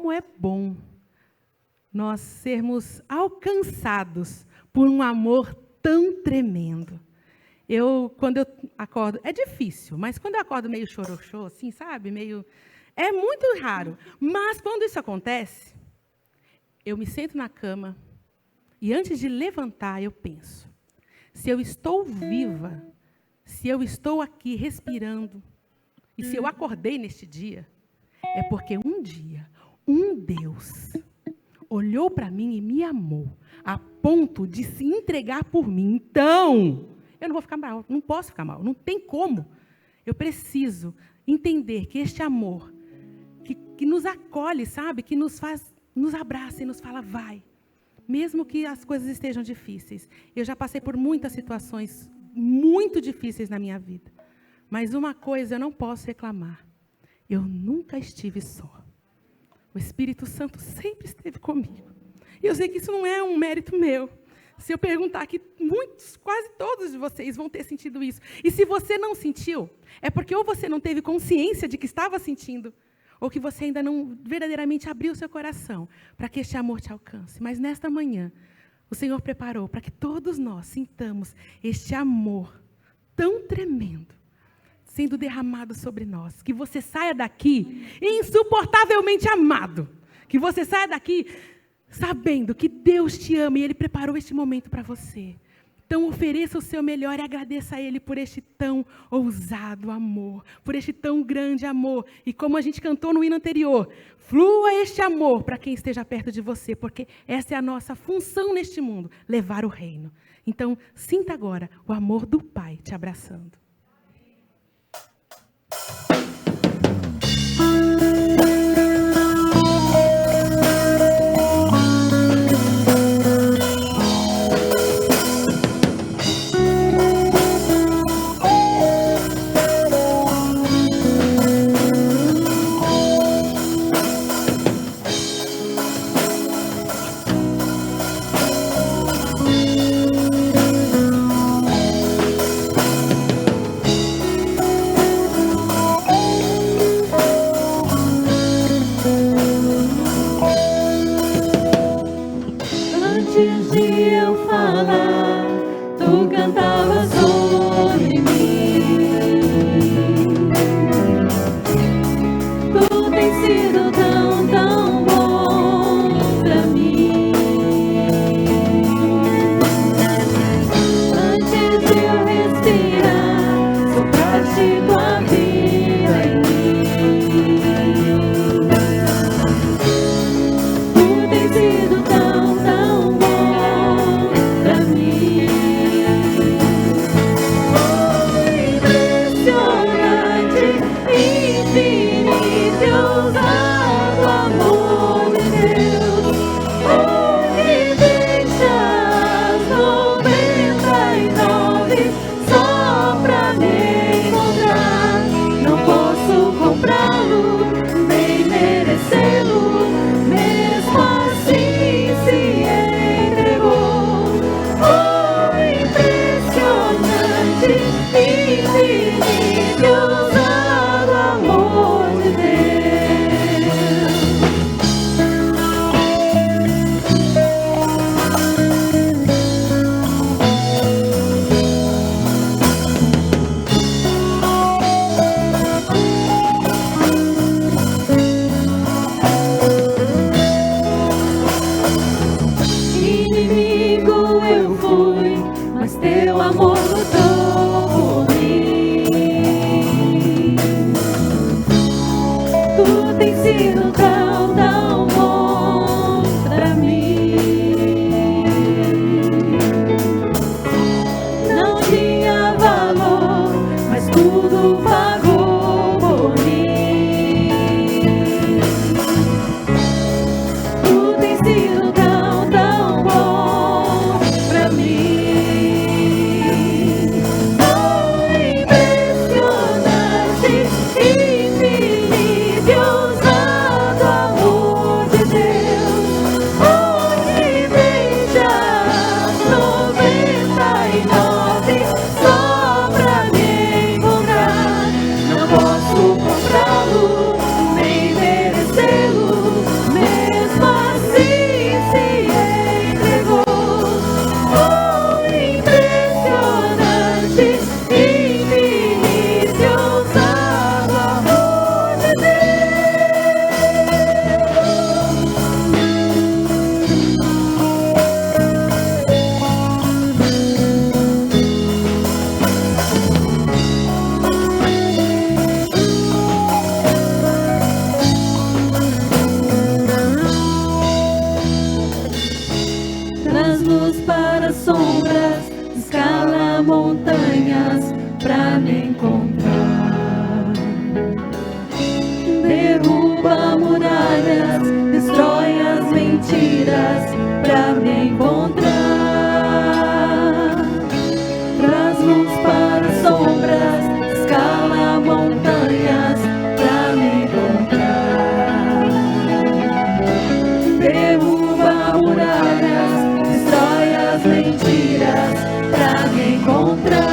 como é bom nós sermos alcançados por um amor tão tremendo. Quando eu acordo, é difícil, mas quando eu acordo meio choroxô, assim, sabe? É muito raro. Mas quando isso acontece, eu me sento na cama e antes de levantar, eu penso, se eu estou viva, se eu estou aqui respirando, e se eu acordei neste dia, é porque um dia, um Deus olhou para mim e me amou, a ponto de se entregar por mim. Então, eu não vou ficar mal, não posso ficar mal, não tem como. Eu preciso entender que este amor, que nos acolhe, sabe? Que nos abraça e nos fala, vai. Mesmo que as coisas estejam difíceis. Eu já passei por muitas situações muito difíceis na minha vida. Mas uma coisa eu não posso reclamar. Eu nunca estive só. O Espírito Santo sempre esteve comigo. E eu sei que isso não é um mérito meu. Se eu perguntar aqui, quase todos de vocês vão ter sentido isso. E se você não sentiu, é porque ou você não teve consciência de que estava sentindo, ou que você ainda não verdadeiramente abriu seu coração para que este amor te alcance. Mas nesta manhã, o Senhor preparou para que todos nós sintamos este amor tão tremendo sendo derramado sobre nós. Que você saia daqui insuportavelmente amado. Que você saia daqui sabendo que Deus te ama e Ele preparou este momento para você. Então ofereça o seu melhor e agradeça a Ele por este tão ousado amor, por este tão grande amor. E como a gente cantou no hino anterior, flua este amor para quem esteja perto de você, porque essa é a nossa função neste mundo, levar o reino. Então sinta agora o amor do Pai te abraçando. pra me encontrar. Traz luz para sombras, escala montanhas pra me encontrar. Derruba muralhas, destrói as mentiras pra me encontrar.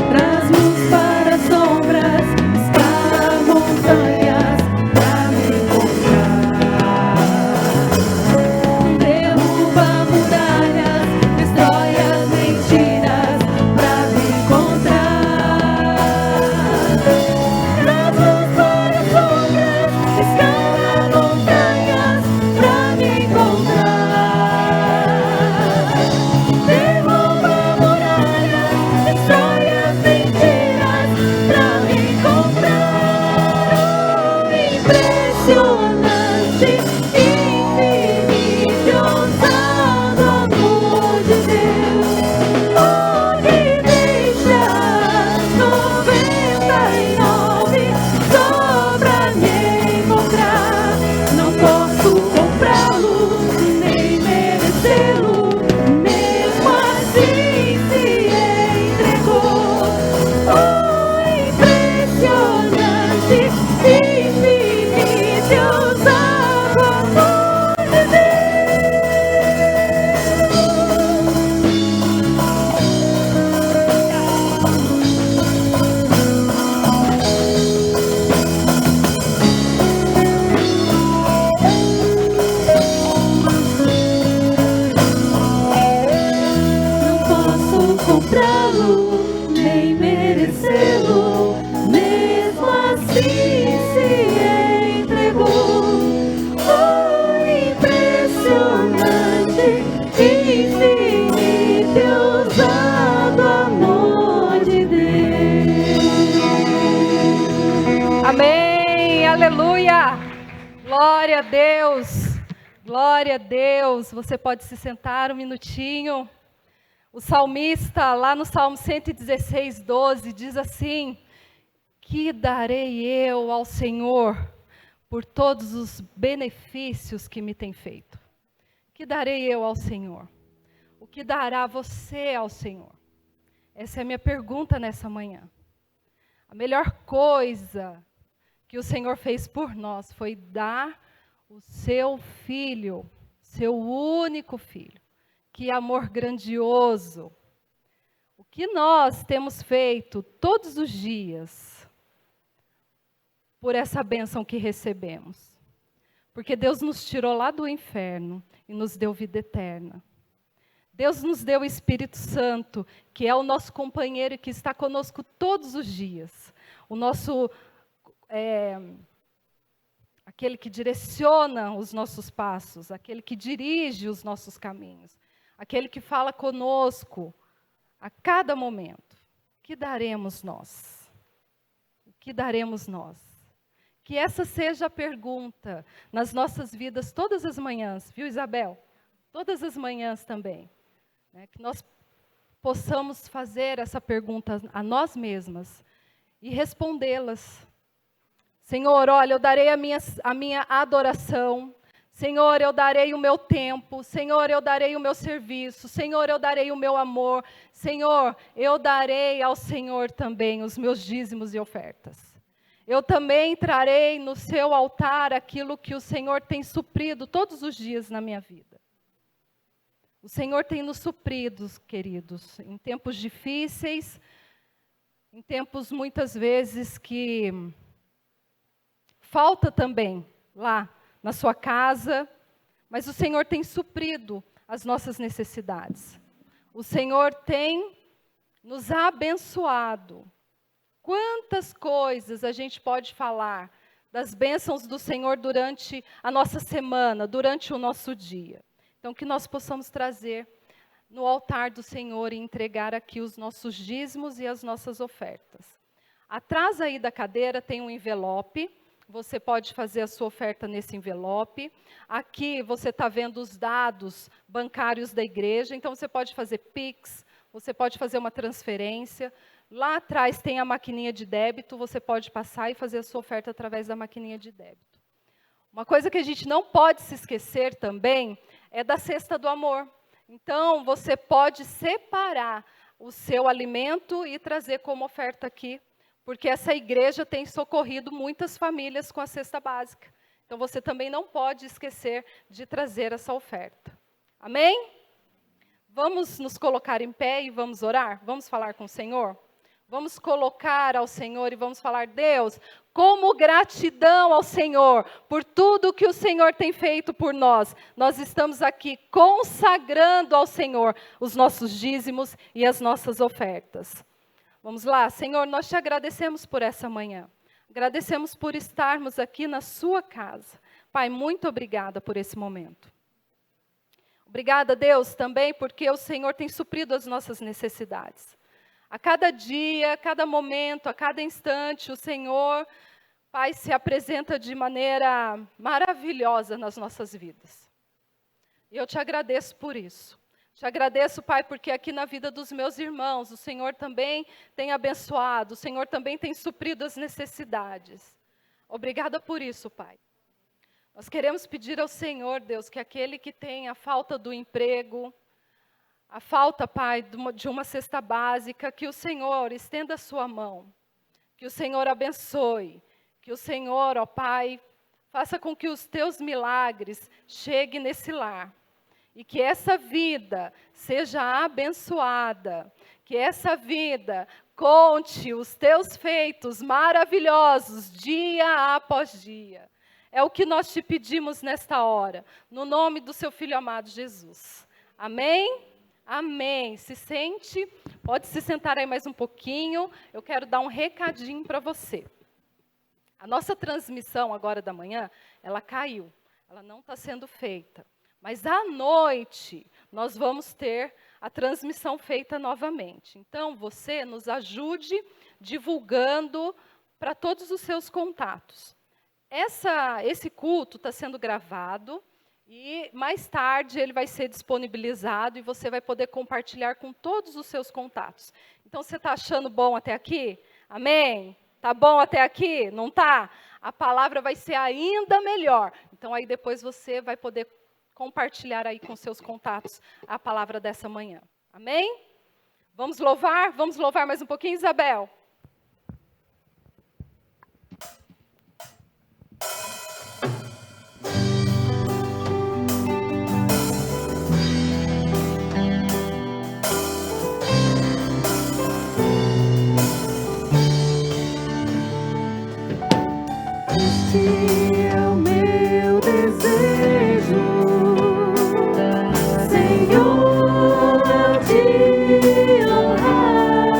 Traz luz para sombras, escala montanhas pra me encontrar. Derruba muralhas, destrói as mentiras pra me encontrar. Traz luz para sombras, escala montanhas pra me encontrar. Derruba muralhas, destrói as mentiras pra me encontrar. Impressionante, infinito, ousado amor de Deus, onde deixa 99 só pra me encontrar. Não posso comprá-lo, nem merecê-lo, mesmo assim se entregou. Oh, impressionante, infinito, ousado amor de Deus. Não posso comprá-lo, nem merecê-lo, mesmo assim se entregou. Oh, impressionante, infinito, ousado amor de Deus. Amém, aleluia, glória a Deus, glória a Deus. Você pode se sentar um minutinho. O salmista, lá no Salmo 116, 12, diz assim: que darei eu ao Senhor por todos os benefícios que me tem feito? Que darei eu ao Senhor? O que dará você ao Senhor? Essa é a minha pergunta nessa manhã. A melhor coisa que o Senhor fez por nós foi dar o seu filho, seu único filho. Que amor grandioso. O que nós temos feito todos os dias por essa bênção que recebemos? Porque Deus nos tirou lá do inferno e nos deu vida eterna. Deus nos deu o Espírito Santo, que é o nosso companheiro e que está conosco todos os dias. O nosso, aquele que direciona os nossos passos, aquele que dirige os nossos caminhos, aquele que fala conosco a cada momento. O que daremos nós? O que daremos nós? Que essa seja a pergunta nas nossas vidas todas as manhãs, viu, Isabel? Todas as manhãs também. Né? Que nós possamos fazer essa pergunta a nós mesmas e respondê-las. Senhor, olha, eu darei a minha adoração. Senhor, eu darei o meu tempo. Senhor, eu darei o meu serviço. Senhor, eu darei o meu amor. Senhor, eu darei ao Senhor também os meus dízimos e ofertas. Eu também trarei no seu altar aquilo que o Senhor tem suprido todos os dias na minha vida. O Senhor tem nos suprido, queridos, em tempos difíceis, em tempos muitas vezes que falta também lá na sua casa, mas o Senhor tem suprido as nossas necessidades. O Senhor tem nos abençoado. Quantas coisas a gente pode falar das bênçãos do Senhor durante a nossa semana, durante o nosso dia. Então, que nós possamos trazer no altar do Senhor e entregar aqui os nossos dízimos e as nossas ofertas. Atrás aí da cadeira tem um envelope. Você pode fazer a sua oferta nesse envelope. Aqui você está vendo os dados bancários da igreja. Então, você pode fazer Pix, você pode fazer uma transferência. Lá atrás tem a maquininha de débito. Você pode passar e fazer a sua oferta através da maquininha de débito. Uma coisa que a gente não pode se esquecer também é da cesta do amor. Então, você pode separar o seu alimento e trazer como oferta aqui, porque essa igreja tem socorrido muitas famílias com a cesta básica. Então, você também não pode esquecer de trazer essa oferta. Amém? Vamos nos colocar em pé e vamos orar? Vamos falar com o Senhor? Vamos colocar ao Senhor e vamos falar: Deus, como gratidão ao Senhor por tudo que o Senhor tem feito por nós. Nós estamos aqui consagrando ao Senhor os nossos dízimos e as nossas ofertas. Vamos lá, Senhor, nós te agradecemos por essa manhã. Agradecemos por estarmos aqui na sua casa. Pai, muito obrigada por esse momento. Obrigada, Deus, também porque o Senhor tem suprido as nossas necessidades. A cada dia, a cada momento, a cada instante, o Senhor, Pai, se apresenta de maneira maravilhosa nas nossas vidas. E eu te agradeço por isso. Te agradeço, Pai, porque aqui na vida dos meus irmãos, o Senhor também tem abençoado, o Senhor também tem suprido as necessidades. Obrigada por isso, Pai. Nós queremos pedir ao Senhor, Deus, que aquele que tem a falta do emprego, a falta, Pai, de uma cesta básica, que o Senhor estenda a sua mão, que o Senhor abençoe, que o Senhor, ó Pai, faça com que os teus milagres cheguem nesse lar, e que essa vida seja abençoada, que essa vida conte os teus feitos maravilhosos dia após dia. É o que nós te pedimos nesta hora, no nome do seu Filho amado Jesus. Amém? Amém. Se sente, pode se sentar aí mais um pouquinho. Eu quero dar um recadinho para você. A nossa transmissão agora da manhã, ela caiu. Ela não está sendo feita. Mas à noite, nós vamos ter a transmissão feita novamente. Então, você nos ajude divulgando para todos os seus contatos. Esse culto está sendo gravado. E mais tarde ele vai ser disponibilizado e você vai poder compartilhar com todos os seus contatos. Então, você está achando bom até aqui? Amém? Está bom até aqui? Não está? A palavra vai ser ainda melhor. Então, aí depois você vai poder compartilhar aí com seus contatos a palavra dessa manhã. Amém? Vamos louvar? Vamos louvar mais um pouquinho, Isabel? Este é o meu desejo, Senhor, te honrar.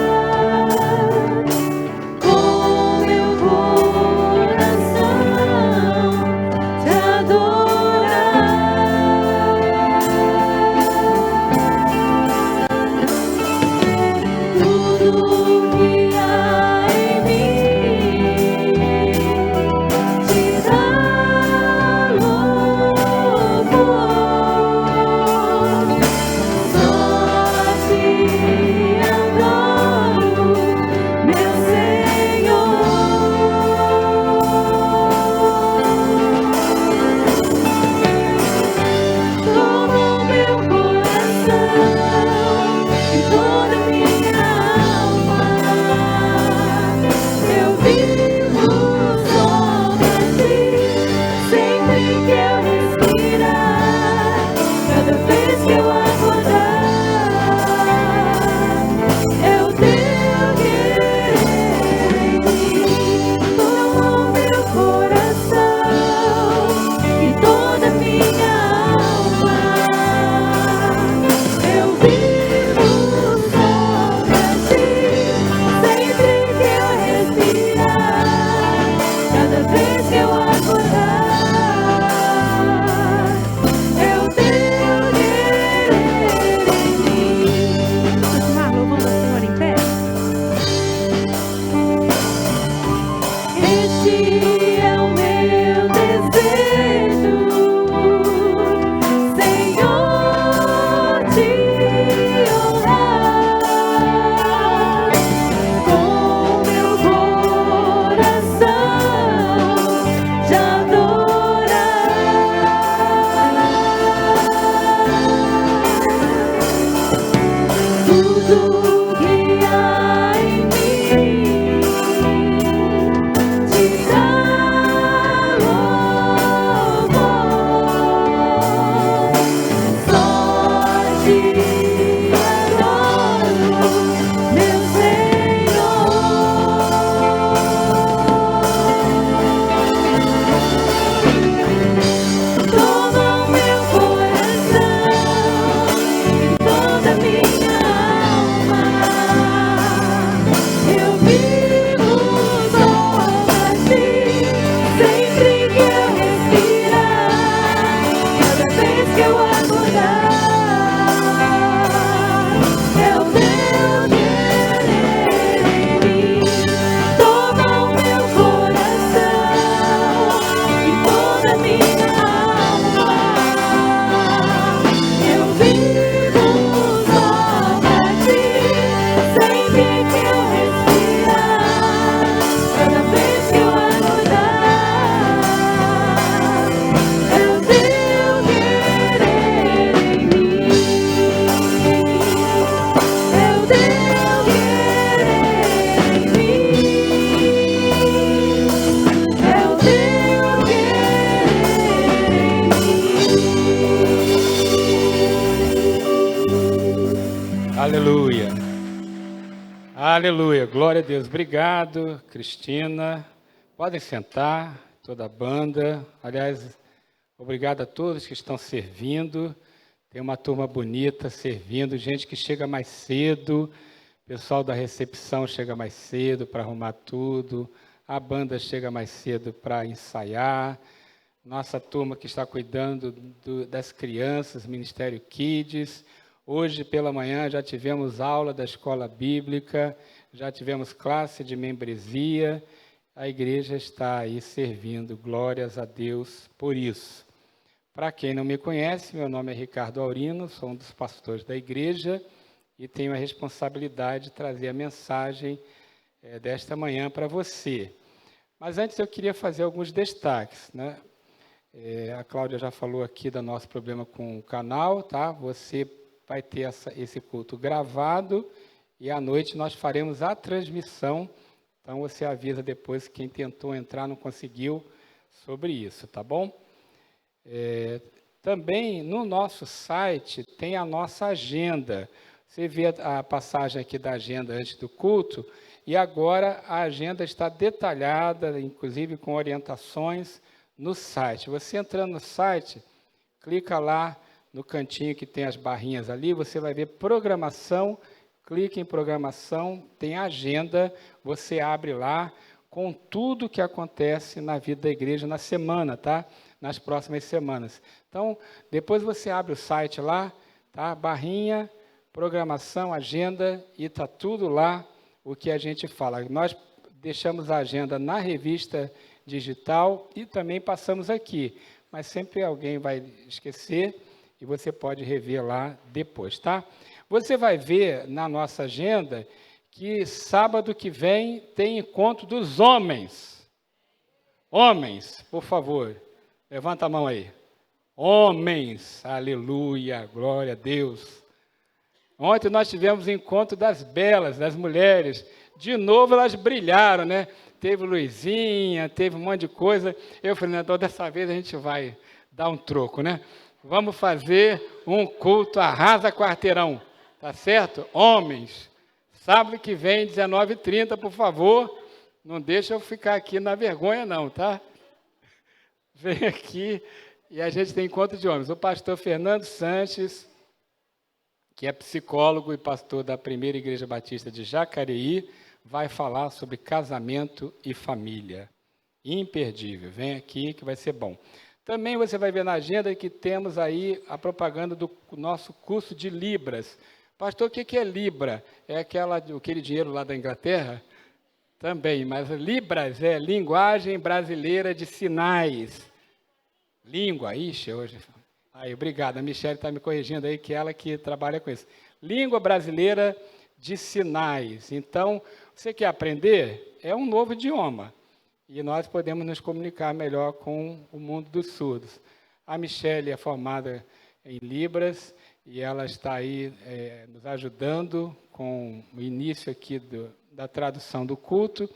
Aleluia, glória a Deus. Obrigado, Cristina. Podem sentar, toda a banda. Aliás, obrigado a todos que estão servindo. Tem uma turma bonita servindo, gente que chega mais cedo. Pessoal da recepção chega mais cedo para arrumar tudo. A banda chega mais cedo para ensaiar. Nossa turma que está cuidando das crianças, Ministério Kids. Hoje pela manhã já tivemos aula da escola bíblica, já tivemos classe de membresia. A igreja está aí servindo, glórias a Deus por isso. Para quem não me conhece, meu nome é Ricardo Aurino, sou um dos pastores da igreja e tenho a responsabilidade de trazer a mensagem desta manhã para você. Mas antes eu queria fazer alguns destaques, né? A Cláudia já falou aqui do nosso problema com o canal, tá? Você vai ter esse culto gravado e à noite nós faremos a transmissão. Então, você avisa depois quem tentou entrar não conseguiu sobre isso, tá bom? Também no nosso site tem a nossa agenda. Você vê a passagem aqui da agenda antes do culto e agora a agenda está detalhada, inclusive com orientações no site. Você entrando no site, clica lá no cantinho que tem as barrinhas ali, você vai ver programação, clica em programação, tem agenda, você abre lá com tudo que acontece na vida da igreja na semana, tá? Nas próximas semanas. Então, depois você abre o site lá, tá? Barrinha, programação, agenda, e está tudo lá o que a gente fala. Nós deixamos a agenda na revista digital e também passamos aqui, mas sempre alguém vai esquecer, e você pode rever lá depois, tá? Você vai ver na nossa agenda que sábado que vem tem encontro dos homens. Homens, por favor, levanta a mão aí. Homens, aleluia, glória a Deus. Ontem nós tivemos o encontro das belas, das mulheres. De novo elas brilharam, né? Teve Luizinha, teve um monte de coisa. Eu falei, então dessa vez a gente vai dar um troco, né? Vamos fazer um culto arrasa quarteirão, tá certo? Homens, sábado que vem, 19h30, por favor, não deixa eu ficar aqui na vergonha não, tá? Vem aqui e a gente tem encontro de homens. O pastor Fernando Sanches, que é psicólogo e pastor da Primeira Igreja Batista de Jacareí, vai falar sobre casamento e família. Imperdível, vem aqui que vai ser bom. Também você vai ver na agenda que temos aí a propaganda do nosso curso de Libras. Pastor, o que é Libra? É aquele dinheiro lá da Inglaterra? Também, mas Libras é linguagem brasileira de sinais. Língua, ixi, hoje... Aí, obrigado, a Michelle está me corrigindo aí, que ela que trabalha com isso. Língua brasileira de sinais. Então, você quer aprender? É um novo idioma. E nós podemos nos comunicar melhor com o mundo dos surdos. A Michelle é formada em Libras e ela está aí nos ajudando com o início aqui da tradução do culto.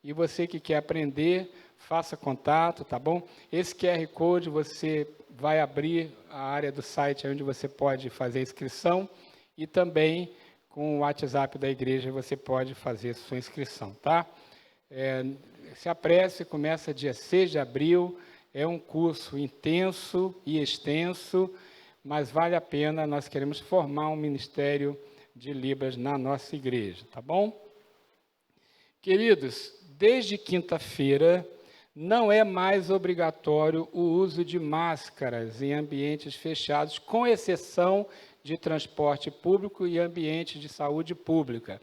E você que quer aprender, faça contato, tá bom? Esse QR Code você vai abrir a área do site onde você pode fazer a inscrição e também com o WhatsApp da igreja você pode fazer sua inscrição, tá? Se apresse, começa dia 6 de abril, é um curso intenso e extenso, mas vale a pena, nós queremos formar um ministério de Libras na nossa igreja, tá bom? Queridos, desde quinta-feira, não é mais obrigatório o uso de máscaras em ambientes fechados, com exceção de transporte público e ambientes de saúde pública.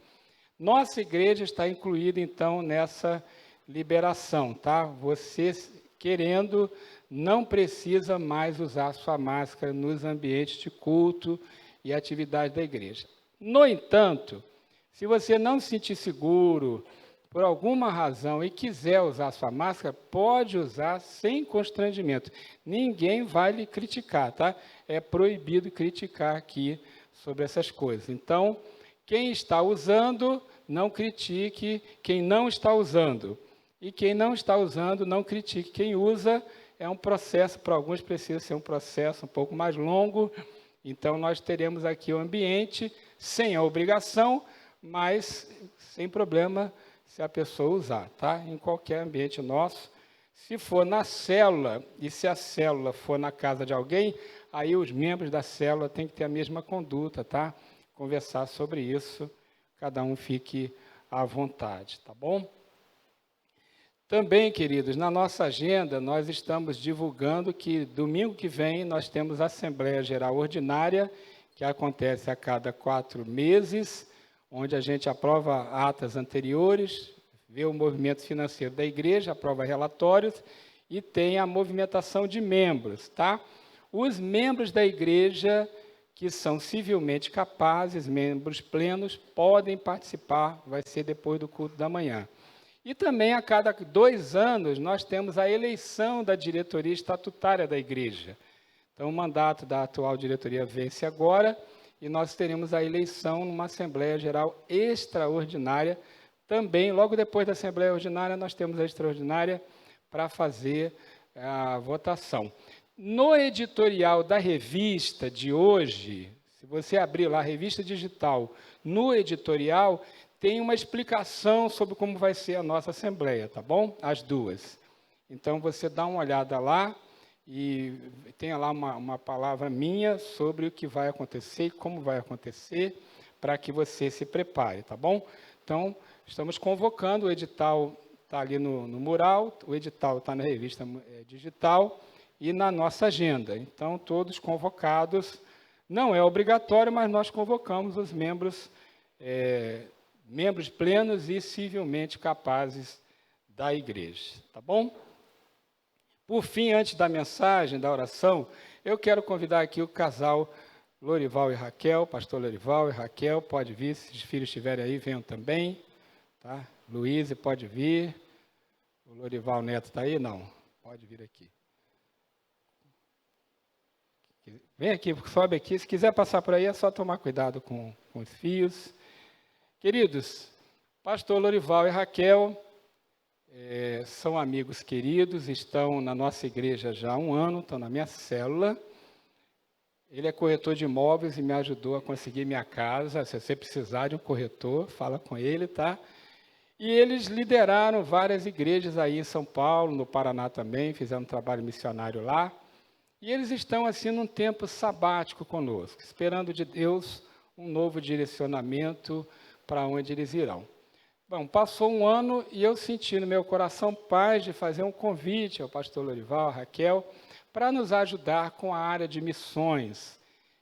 Nossa igreja está incluída, então, nessa liberação, tá? Você, querendo, não precisa mais usar sua máscara nos ambientes de culto e atividade da igreja. No entanto, se você não se sentir seguro, por alguma razão, e quiser usar sua máscara, pode usar sem constrangimento. Ninguém vai lhe criticar, tá? É proibido criticar aqui sobre essas coisas. Então, quem está usando, não critique quem não está usando. E quem não está usando, não critique quem usa. É um processo, para alguns precisa ser um processo um pouco mais longo. Então, nós teremos aqui o ambiente sem a obrigação, mas sem problema se a pessoa usar, tá? Em qualquer ambiente nosso. Se for na célula, e se a célula for na casa de alguém, aí os membros da célula têm que ter a mesma conduta, tá? Conversar sobre isso, cada um fique à vontade, tá bom? Também, queridos, na nossa agenda, nós estamos divulgando que domingo que vem nós temos a Assembleia Geral Ordinária, que acontece a cada 4 meses, onde a gente aprova atas anteriores, vê o movimento financeiro da igreja, aprova relatórios e tem a movimentação de membros, tá? Os membros da igreja que são civilmente capazes, membros plenos, podem participar, vai ser depois do culto da manhã. E também a cada 2 anos nós temos a eleição da diretoria estatutária da igreja. Então o mandato da atual diretoria vence agora e nós teremos a eleição numa Assembleia Geral Extraordinária. Também, logo depois da Assembleia Ordinária, nós temos a extraordinária para fazer a votação. No editorial da revista de hoje, se você abrir lá a revista digital, no editorial, tem uma explicação sobre como vai ser a nossa Assembleia, tá bom? As duas. Então, você dá uma olhada lá e tem lá uma palavra minha sobre o que vai acontecer e como vai acontecer, para que você se prepare, tá bom? Então, estamos convocando, o edital está ali no mural, o edital está na revista digital e na nossa agenda. Então, todos convocados, não é obrigatório, mas nós convocamos os membros, membros plenos e civilmente capazes da igreja, tá bom? Por fim, antes da mensagem, da oração, eu quero convidar aqui o casal Lorival e Raquel, pastor Lorival e Raquel, pode vir, se os filhos estiverem aí, venham também. Tá? Luiz, pode vir. O Lorival Neto está aí? Não. Pode vir aqui. Vem aqui, sobe aqui. Se quiser passar por aí, é só tomar cuidado com os fios. Queridos, pastor Lorival e Raquel são amigos queridos, estão na nossa igreja já há 1 ano, estão na minha célula. Ele é corretor de imóveis e me ajudou a conseguir minha casa. Se você precisar de um corretor, fala com ele, tá? E eles lideraram várias igrejas aí em São Paulo, no Paraná também, fizeram um trabalho missionário lá. E eles estão, assim, num tempo sabático conosco, esperando de Deus um novo direcionamento para onde eles irão. Bom, passou 1 ano e eu senti no meu coração paz de fazer um convite ao pastor Lorival, a Raquel, para nos ajudar com a área de missões.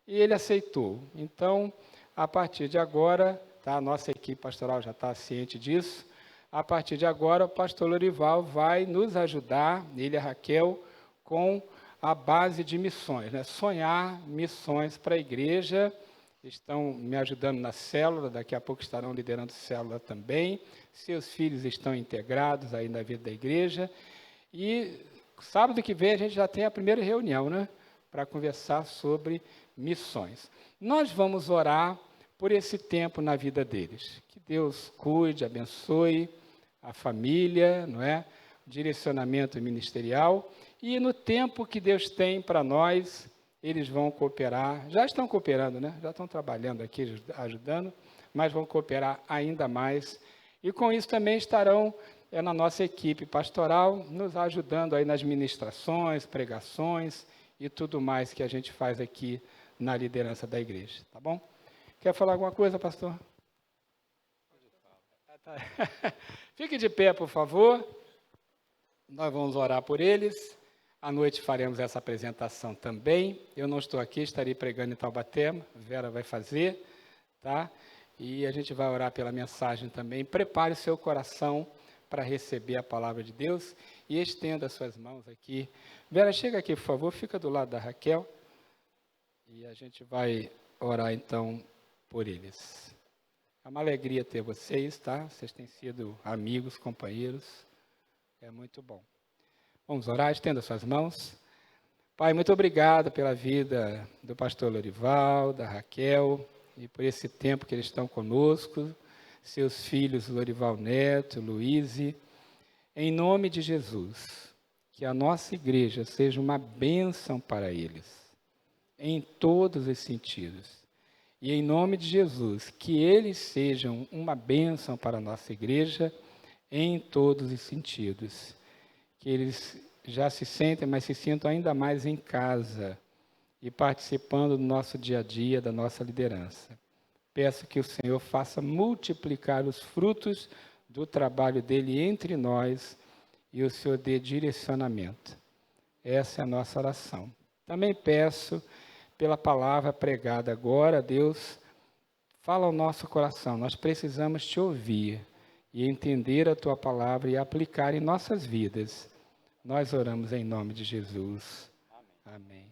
E ele aceitou. Então, a partir de agora, tá, a nossa equipe pastoral já está ciente disso, a partir de agora o pastor Lorival vai nos ajudar, ele e a Raquel, com a base de missões, né? Sonhar missões para a igreja. Estão me ajudando na célula, daqui a pouco estarão liderando célula também. Seus filhos estão integrados aí na vida da igreja. E sábado que vem a gente já tem a primeira reunião, né? Para conversar sobre missões. Nós vamos orar por esse tempo na vida deles. Que Deus cuide, abençoe a família, não é? O direcionamento ministerial. E no tempo que Deus tem para nós, eles vão cooperar, já estão cooperando, né? Já estão trabalhando aqui, ajudando, mas vão cooperar ainda mais. E com isso também estarão na nossa equipe pastoral, nos ajudando aí nas ministrações, pregações e tudo mais que a gente faz aqui na liderança da igreja, tá bom? Quer falar alguma coisa, pastor? Fique de pé, por favor. Nós vamos orar por eles. À noite faremos essa apresentação também. Eu não estou aqui, estarei pregando em Taubaté, Vera vai fazer, tá? E a gente vai orar pela mensagem também. Prepare o seu coração para receber a palavra de Deus e estenda as suas mãos aqui. Vera, chega aqui, por favor, fica do lado da Raquel. E a gente vai orar, então, por eles. É uma alegria ter vocês, tá? Vocês têm sido amigos, companheiros. É muito bom. Vamos orar, estenda suas mãos. Pai, muito obrigado pela vida do pastor Lorival, da Raquel, e por esse tempo que eles estão conosco, seus filhos Lorival Neto, Luíse. Em nome de Jesus, que a nossa igreja seja uma bênção para eles, em todos os sentidos. E em nome de Jesus, que eles sejam uma bênção para a nossa igreja em todos os sentidos. Que eles já se sentem, mas se sintam ainda mais em casa e participando do nosso dia a dia, da nossa liderança. Peço que o Senhor faça multiplicar os frutos do trabalho dele entre nós e o Senhor dê direcionamento. Essa é a nossa oração. Também peço pela palavra pregada agora, Deus, fala ao nosso coração. Nós precisamos te ouvir e entender a tua palavra e aplicar em nossas vidas. Nós oramos em nome de Jesus. Amém.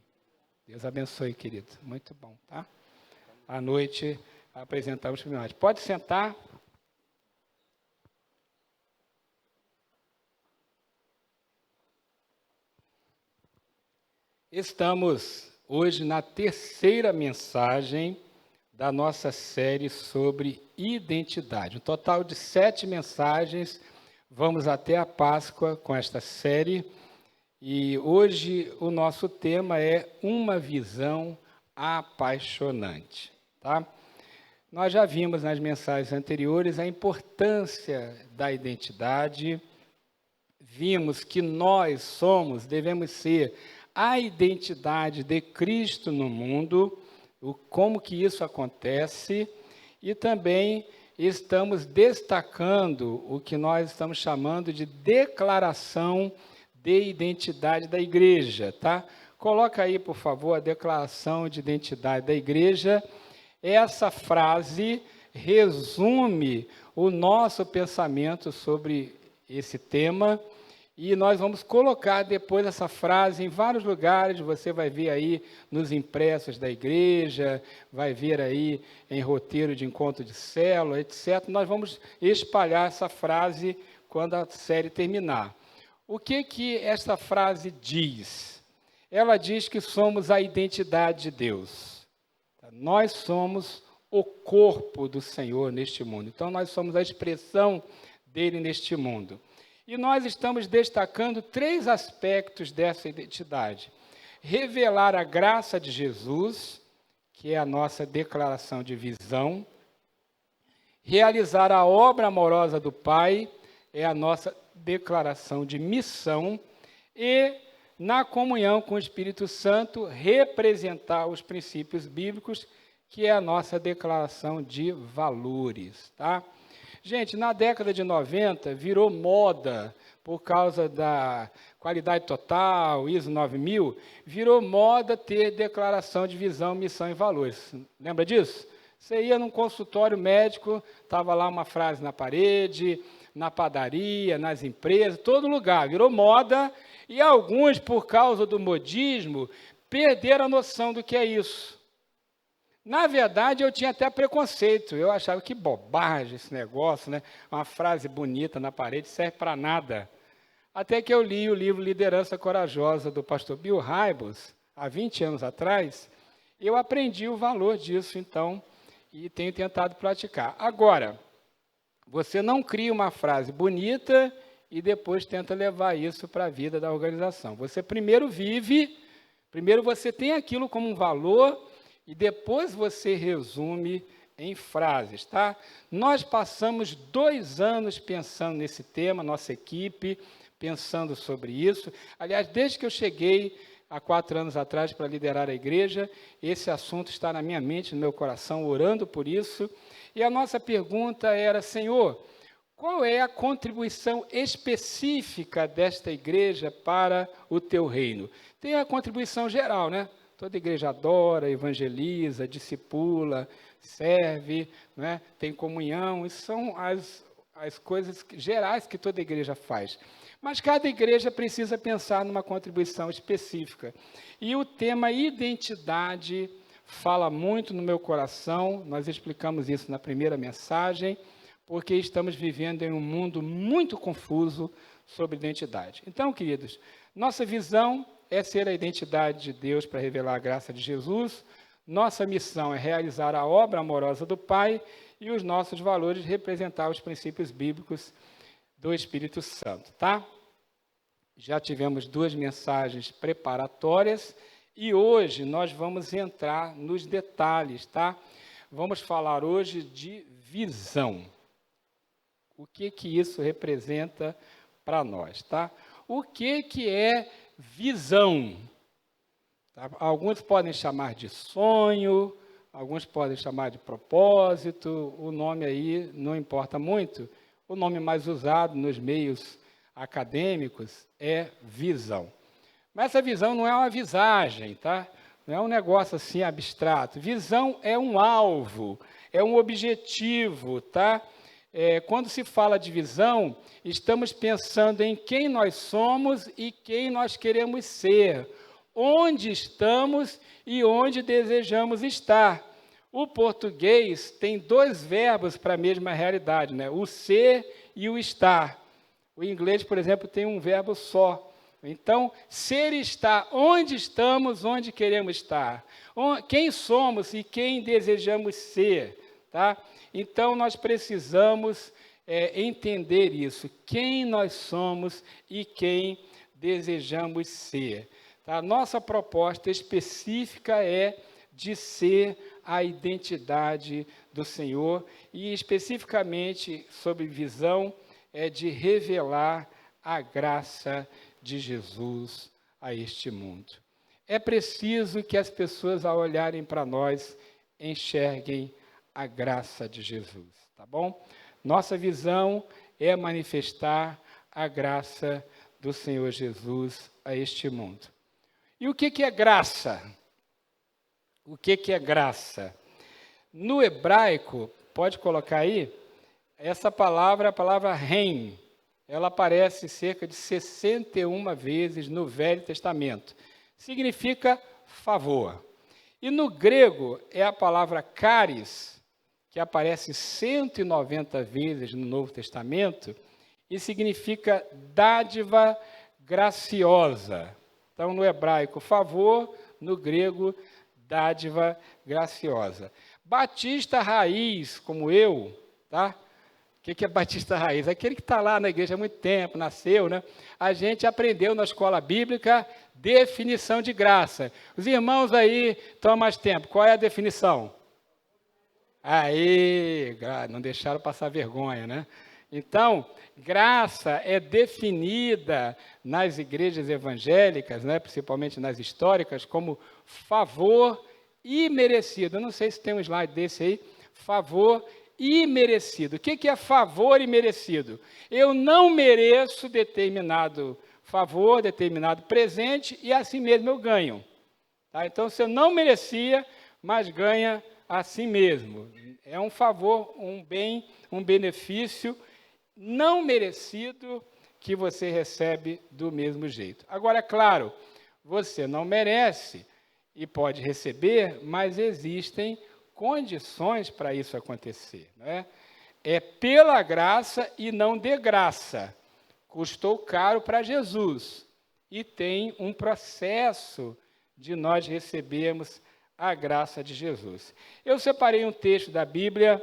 Deus abençoe, querido. Muito bom, tá? À noite apresentamos os primeiros. Pode sentar. Estamos hoje na terceira mensagem da nossa série sobre identidade. Um total de 7 mensagens. Vamos até a Páscoa com esta série. E hoje o nosso tema é uma visão apaixonante, tá? Nós já vimos nas mensagens anteriores a importância da identidade. Vimos que nós devemos ser a identidade de Cristo no mundo, como que isso acontece, e também estamos destacando o que nós estamos chamando de declaração de identidade da igreja, tá? Coloca aí, por favor, a declaração de identidade da igreja. Essa frase resume o nosso pensamento sobre esse tema. E nós vamos colocar depois essa frase em vários lugares, você vai ver aí nos impressos da igreja, vai ver aí em roteiro de encontro de célula, etc. Nós vamos espalhar essa frase quando a série terminar. O que esta frase diz? Ela diz que somos a identidade de Deus. Nós somos o corpo do Senhor neste mundo. Então, nós somos a expressão dele neste mundo. E nós estamos destacando 3 aspectos dessa identidade. Revelar a graça de Jesus, que é a nossa declaração de visão. Realizar a obra amorosa do Pai, é a nossa declaração de missão. E, na comunhão com o Espírito Santo, representar os princípios bíblicos, que é a nossa declaração de valores, tá? Gente, na década de 90, virou moda, por causa da qualidade total, ISO 9000, virou moda ter declaração de visão, missão e valores. Lembra disso? Você ia num consultório médico, estava lá uma frase na parede, na padaria, nas empresas, todo lugar, virou moda, e alguns, por causa do modismo, perderam a noção do que é isso. Na verdade, eu tinha até preconceito. Eu achava que bobagem esse negócio, né? Uma frase bonita na parede serve para nada. Até que eu li o livro Liderança Corajosa, do pastor Bill Hybels, há 20 anos atrás, eu aprendi o valor disso, então, e tenho tentado praticar. Agora, você não cria uma frase bonita e depois tenta levar isso para a vida da organização. Você primeiro vive, primeiro você tem aquilo como um valor, e depois você resume em frases, tá? Nós passamos 2 anos pensando nesse tema, nossa equipe, pensando sobre isso. Aliás, desde que eu cheguei há 4 anos atrás para liderar a igreja, esse assunto está na minha mente, no meu coração, orando por isso. E a nossa pergunta era, Senhor, qual é a contribuição específica desta igreja para o teu reino? Tem a contribuição geral, né? Toda igreja adora, evangeliza, discipula, serve, né? Tem comunhão, isso são as coisas gerais que toda igreja faz. Mas cada igreja precisa pensar numa contribuição específica. E o tema identidade fala muito no meu coração, nós explicamos isso na primeira mensagem, porque estamos vivendo em um mundo muito confuso sobre identidade. Então, queridos, nossa visão é ser a identidade de Deus para revelar a graça de Jesus. Nossa missão é realizar a obra amorosa do Pai e os nossos valores representar os princípios bíblicos do Espírito Santo, tá? Já tivemos 2 mensagens preparatórias e hoje nós vamos entrar nos detalhes, tá? vamos falar hoje de visão. O que isso representa para nós, tá? O que é visão? Tá? Alguns podem chamar de sonho, alguns podem chamar de propósito, o nome aí não importa muito. O nome mais usado nos meios acadêmicos é visão. Mas essa visão não é uma visagem, tá? Não é um negócio assim abstrato. Visão é um alvo, é um objetivo, tá? Quando se fala de visão, estamos pensando em quem nós somos e quem nós queremos ser, onde estamos e onde desejamos estar. O português tem dois verbos para a mesma realidade, né? O ser e o estar. O inglês, por exemplo, tem um verbo só. Então, ser e estar, onde estamos, onde queremos estar, quem somos e quem desejamos ser, tá? Então, nós precisamos entender isso, quem nós somos e quem desejamos ser. Tá? Nossa proposta específica é de ser a identidade do Senhor e, especificamente, sobre visão, é de revelar a graça de Jesus a este mundo. É preciso que as pessoas, ao olharem para nós, enxerguem a graça de Jesus, tá bom? Nossa visão é manifestar a graça do Senhor Jesus a este mundo. E o que é graça? O que é graça? No hebraico, pode colocar aí, essa palavra, a palavra ren, ela aparece cerca de 61 vezes no Velho Testamento. Significa favor. E no grego é a palavra charis, que aparece 190 vezes no Novo Testamento, e significa dádiva graciosa. Então, no hebraico, favor, no grego, dádiva graciosa. Batista raiz, como eu, tá? O que é batista raiz? Aquele que está lá na igreja há muito tempo, nasceu, né? A gente aprendeu na escola bíblica definição de graça. Os irmãos aí estão há mais tempo. Qual é a definição? Aí, não deixaram passar vergonha, né? Então, graça é definida nas igrejas evangélicas, né, principalmente nas históricas, como favor imerecido. Eu não sei se tem um slide desse aí. Favor imerecido. O que é favor imerecido? Eu não mereço determinado favor, determinado presente, e assim mesmo eu ganho. Tá? Então, você não merecia, mas ganha assim mesmo. É um favor, um bem, um benefício não merecido que você recebe do mesmo jeito. Agora, é claro, você não merece e pode receber, mas existem condições para isso acontecer, né? É pela graça e não de graça. Custou caro para Jesus e tem um processo de nós recebermos a graça de Jesus. Eu separei um texto da Bíblia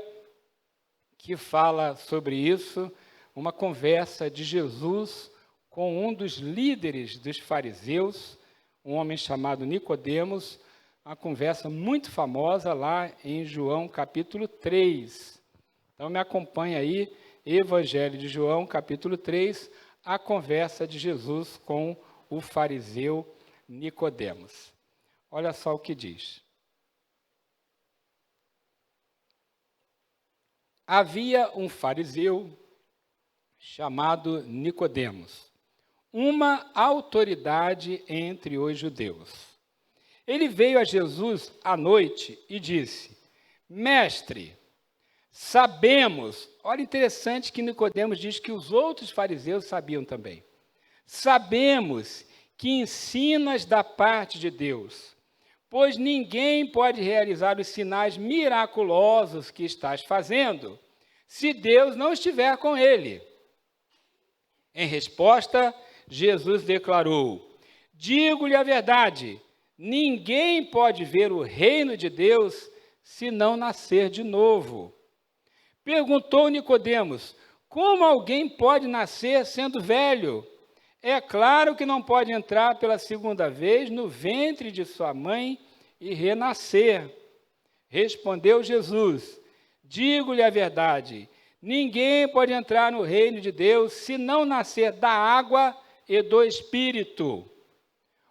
que fala sobre isso, uma conversa de Jesus com um dos líderes dos fariseus, um homem chamado Nicodemos, uma conversa muito famosa lá em João capítulo 3. Então me acompanha aí, Evangelho de João capítulo 3, a conversa de Jesus com o fariseu Nicodemos. Olha só o que diz. Havia um fariseu chamado Nicodemos, uma autoridade entre os judeus. Ele veio a Jesus à noite e disse: Mestre, sabemos, olha interessante que Nicodemos diz que os outros fariseus sabiam também. Sabemos que ensinas da parte de Deus, pois ninguém pode realizar os sinais miraculosos que estás fazendo, se Deus não estiver com ele. Em resposta, Jesus declarou: digo-lhe a verdade, ninguém pode ver o reino de Deus se não nascer de novo. Perguntou Nicodemos: como alguém pode nascer sendo velho? É claro que não pode entrar pela segunda vez no ventre de sua mãe e renascer. Respondeu Jesus: digo-lhe a verdade, ninguém pode entrar no reino de Deus se não nascer da água e do Espírito.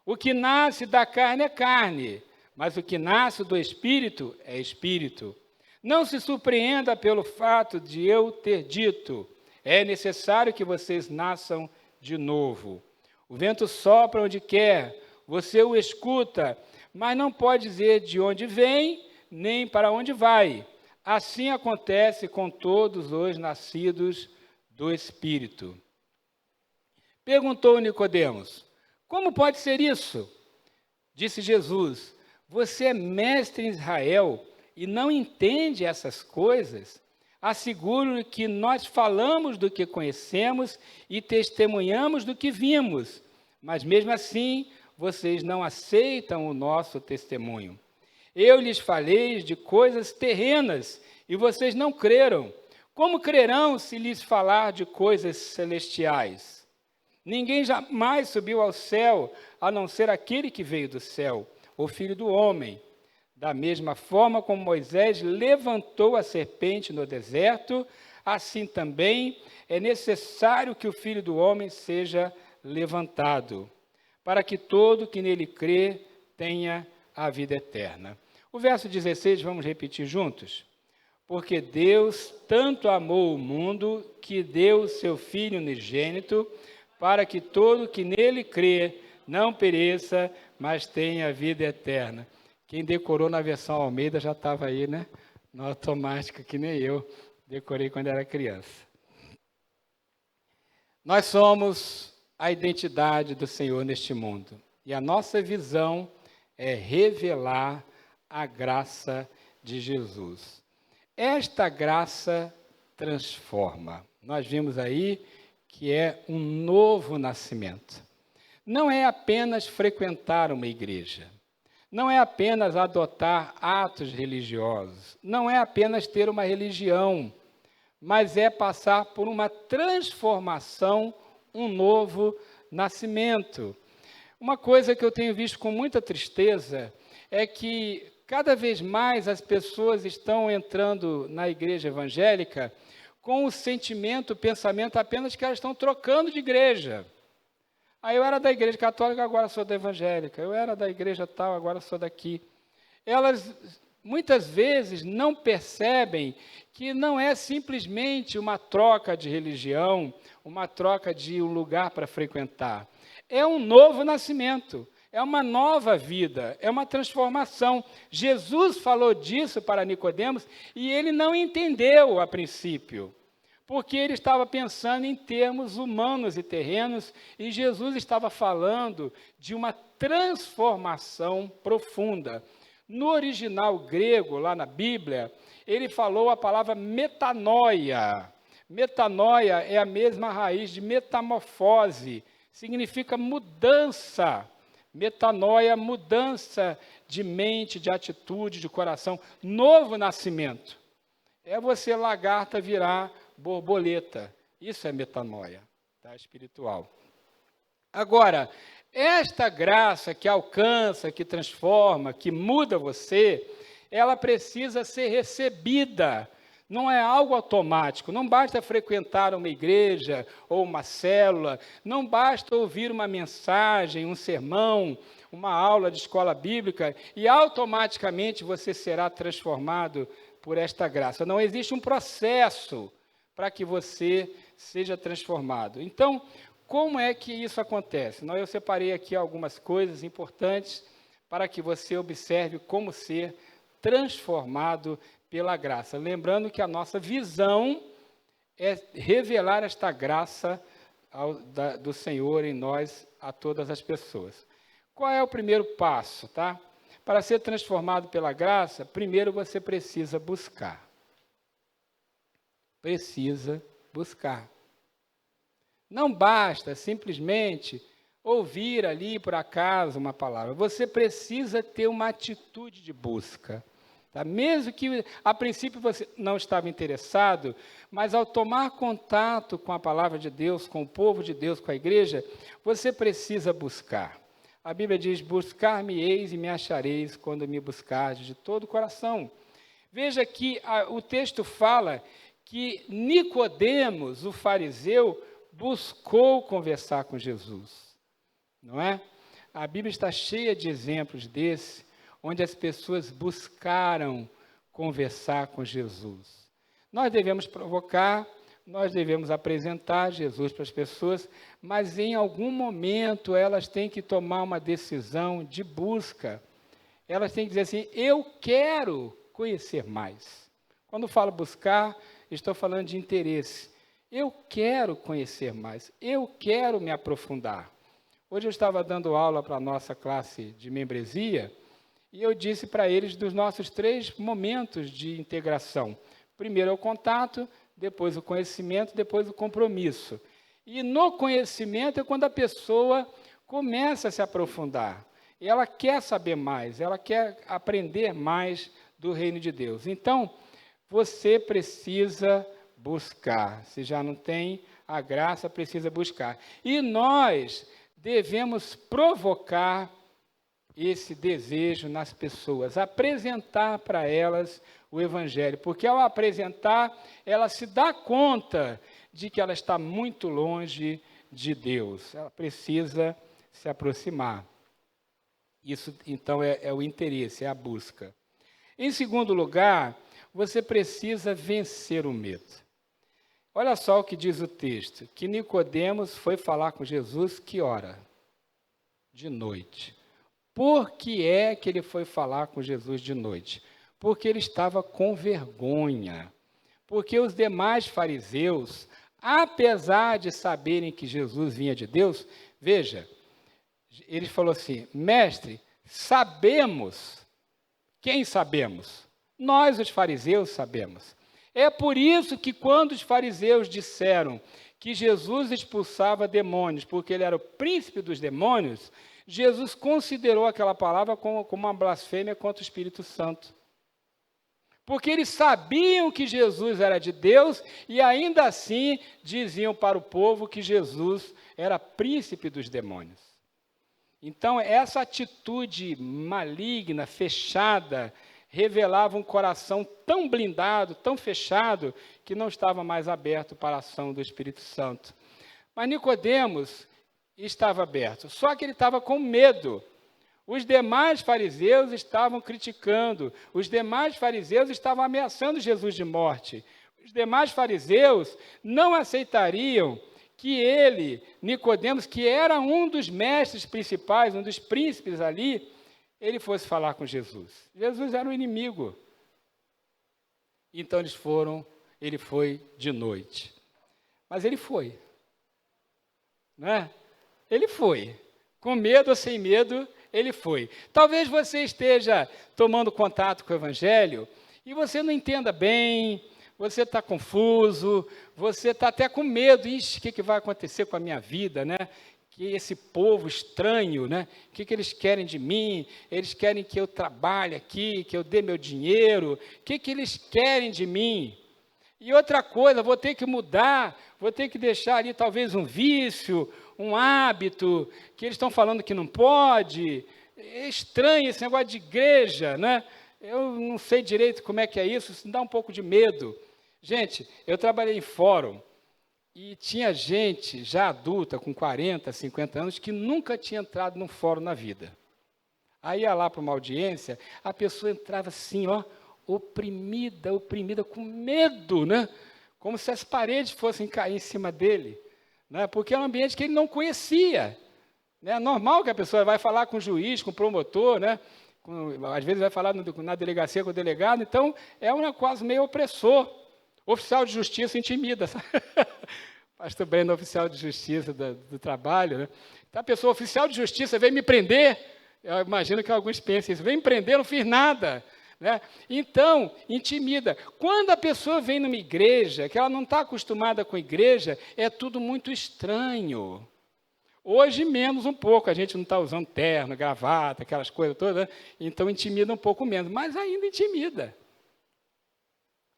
O que nasce da carne é carne, mas o que nasce do Espírito é Espírito. Não se surpreenda pelo fato de eu ter dito: é necessário que vocês nasçam de novo. O vento sopra onde quer, você o escuta, mas não pode dizer de onde vem, nem para onde vai. Assim acontece com todos os nascidos do Espírito. Perguntou Nicodemos: como pode ser isso? Disse Jesus: você é mestre em Israel e não entende essas coisas? Asseguro-lhe que nós falamos do que conhecemos e testemunhamos do que vimos, mas mesmo assim vocês não aceitam o nosso testemunho. Eu lhes falei de coisas terrenas e vocês não creram. Como crerão se lhes falar de coisas celestiais? Ninguém jamais subiu ao céu, a não ser aquele que veio do céu, o Filho do Homem. Da mesma forma como Moisés levantou a serpente no deserto, assim também é necessário que o Filho do Homem seja levantado, para que todo que nele crê tenha a vida eterna. O verso 16, vamos repetir juntos? Porque Deus tanto amou o mundo que deu o seu Filho unigênito, para que todo que nele crê não pereça, mas tenha a vida eterna. Quem decorou na versão Almeida já estava aí, né? Na automática, que nem eu. Decorei quando era criança. Nós somos a identidade do Senhor neste mundo. E a nossa visão é revelar a graça de Jesus. Esta graça transforma. Nós vimos aí que é um novo nascimento. Não é apenas frequentar uma igreja. Não é apenas adotar atos religiosos. Não é apenas ter uma religião. Mas é passar por uma transformação, um novo nascimento. Uma coisa que eu tenho visto com muita tristeza é que cada vez mais as pessoas estão entrando na igreja evangélica com o sentimento, o pensamento apenas que elas estão trocando de igreja. Aí eu era da igreja católica, agora sou da evangélica. Eu era da igreja tal, agora sou daqui. Elas muitas vezes não percebem que não é simplesmente uma troca de religião, uma troca de um lugar para frequentar. É um novo nascimento, é uma nova vida, é uma transformação. Jesus falou disso para Nicodemos e ele não entendeu a princípio, porque ele estava pensando em termos humanos e terrenos, e Jesus estava falando de uma transformação profunda. No original grego, lá na Bíblia, ele falou a palavra metanoia. Metanoia é a mesma raiz de metamorfose, significa mudança. Metanoia, mudança de mente, de atitude, de coração, novo nascimento. É você, lagarta, virar borboleta. Isso é metanoia, tá? Espiritual. Agora, esta graça que alcança, que transforma, que muda você, ela precisa ser recebida. Não é algo automático. Não basta frequentar uma igreja ou uma célula. Não basta ouvir uma mensagem, um sermão, uma aula de escola bíblica e automaticamente você será transformado por esta graça. Não existe um processo para que você seja transformado. Então, como é que isso acontece? Eu separei aqui algumas coisas importantes para que você observe como ser transformado pela graça. Lembrando que a nossa visão é revelar esta graça do Senhor em nós a todas as pessoas. Qual é o primeiro passo, tá? Para ser transformado pela graça, primeiro você precisa buscar. Precisa buscar. Não basta simplesmente ouvir ali por acaso uma palavra. Você precisa ter uma atitude de busca. Tá? Mesmo que a princípio você não estava interessado, mas ao tomar contato com a palavra de Deus, com o povo de Deus, com a igreja, você precisa buscar. A Bíblia diz: buscar-me-eis e me achareis quando me buscardes de todo o coração. Veja que o texto fala que Nicodemos, o fariseu, buscou conversar com Jesus, não é? A Bíblia está cheia de exemplos desse, onde as pessoas buscaram conversar com Jesus. Nós devemos provocar, nós devemos apresentar Jesus para as pessoas, mas em algum momento elas têm que tomar uma decisão de busca. Elas têm que dizer assim, eu quero conhecer mais. Quando falo buscar, estou falando de interesse. Eu quero conhecer mais, eu quero me aprofundar. Hoje eu estava dando aula para a nossa classe de membresia e eu disse para eles dos nossos 3 momentos de integração. Primeiro é o contato, depois o conhecimento, depois o compromisso. E no conhecimento é quando a pessoa começa a se aprofundar. E ela quer saber mais, ela quer aprender mais do reino de Deus. Então, você precisa buscar. Se já não tem a graça, precisa buscar. E nós devemos provocar esse desejo nas pessoas, apresentar para elas o Evangelho, porque ao apresentar, ela se dá conta de que ela está muito longe de Deus, ela precisa se aproximar. Isso, então, é o interesse, é a busca. Em segundo lugar, você precisa vencer o medo. Olha só o que diz o texto, que Nicodemos foi falar com Jesus que hora? De noite. Por que é que ele foi falar com Jesus de noite? Porque ele estava com vergonha. Porque os demais fariseus, apesar de saberem que Jesus vinha de Deus, veja, ele falou assim, mestre, sabemos. Quem sabemos? Nós, os fariseus, sabemos. É por isso que quando os fariseus disseram que Jesus expulsava demônios, porque ele era o príncipe dos demônios, Jesus considerou aquela palavra como uma blasfêmia contra o Espírito Santo. Porque eles sabiam que Jesus era de Deus e ainda assim diziam para o povo que Jesus era príncipe dos demônios. Então, essa atitude maligna, fechada, revelava um coração tão blindado, tão fechado, que não estava mais aberto para a ação do Espírito Santo. Mas Nicodemos estava aberto, só que ele estava com medo. Os demais fariseus estavam criticando, os demais fariseus estavam ameaçando Jesus de morte. Os demais fariseus não aceitariam que ele, Nicodemos, que era um dos mestres principais, um dos príncipes ali, ele fosse falar com Jesus. Jesus era o inimigo. Então ele foi de noite. Mas ele foi. Não é? Ele foi. Com medo ou sem medo, ele foi. Talvez você esteja tomando contato com o Evangelho e você não entenda bem, você está confuso, você está até com medo. Ixi, o que vai acontecer com a minha vida, né? Que esse povo estranho, né? O que eles querem de mim? Eles querem que eu trabalhe aqui, que eu dê meu dinheiro. O que eles querem de mim? E outra coisa, vou ter que mudar, vou ter que deixar ali talvez um vício, um hábito, que eles estão falando que não pode. É estranho esse negócio de igreja, né? Eu não sei direito como é que é isso me dá um pouco de medo. Gente, eu trabalhei em fórum, e tinha gente já adulta, com 40, 50 anos, que nunca tinha entrado num fórum na vida. Aí ia lá para uma audiência, a pessoa entrava assim, ó, oprimida, com medo, né? Como se as paredes fossem cair em cima dele, né? Porque é um ambiente que ele não conhecia. É normal que a pessoa vai falar com o juiz, com o promotor, né? Às vezes vai falar na delegacia com o delegado, então é um quase meio opressor. Oficial de justiça intimida, sabe? Pastor Breno, oficial de justiça do trabalho, né? Então, a pessoa, oficial de justiça, vem me prender, eu imagino que alguns pensem isso, vem me prender, não fiz nada, né? Então, intimida. Quando a pessoa vem numa igreja, que ela não está acostumada com igreja, é tudo muito estranho. Hoje, menos um pouco, a gente não está usando terno, gravata, aquelas coisas todas, né? Então intimida um pouco menos, mas ainda intimida.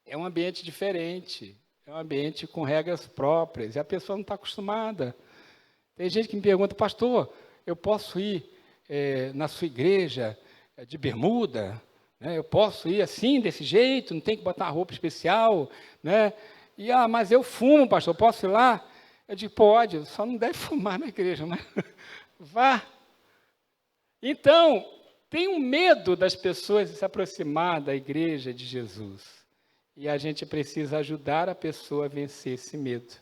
É um ambiente diferente, é um ambiente com regras próprias, e a pessoa não está acostumada. Tem gente que me pergunta, pastor, eu posso ir na sua igreja de bermuda? né? Eu posso ir assim, desse jeito, não tem que botar uma roupa especial, né? E, mas eu fumo, pastor, posso ir lá? Eu digo, pode, só não deve fumar na igreja, mas vá. Então, tem um medo das pessoas de se aproximar da igreja de Jesus. E a gente precisa ajudar a pessoa a vencer esse medo,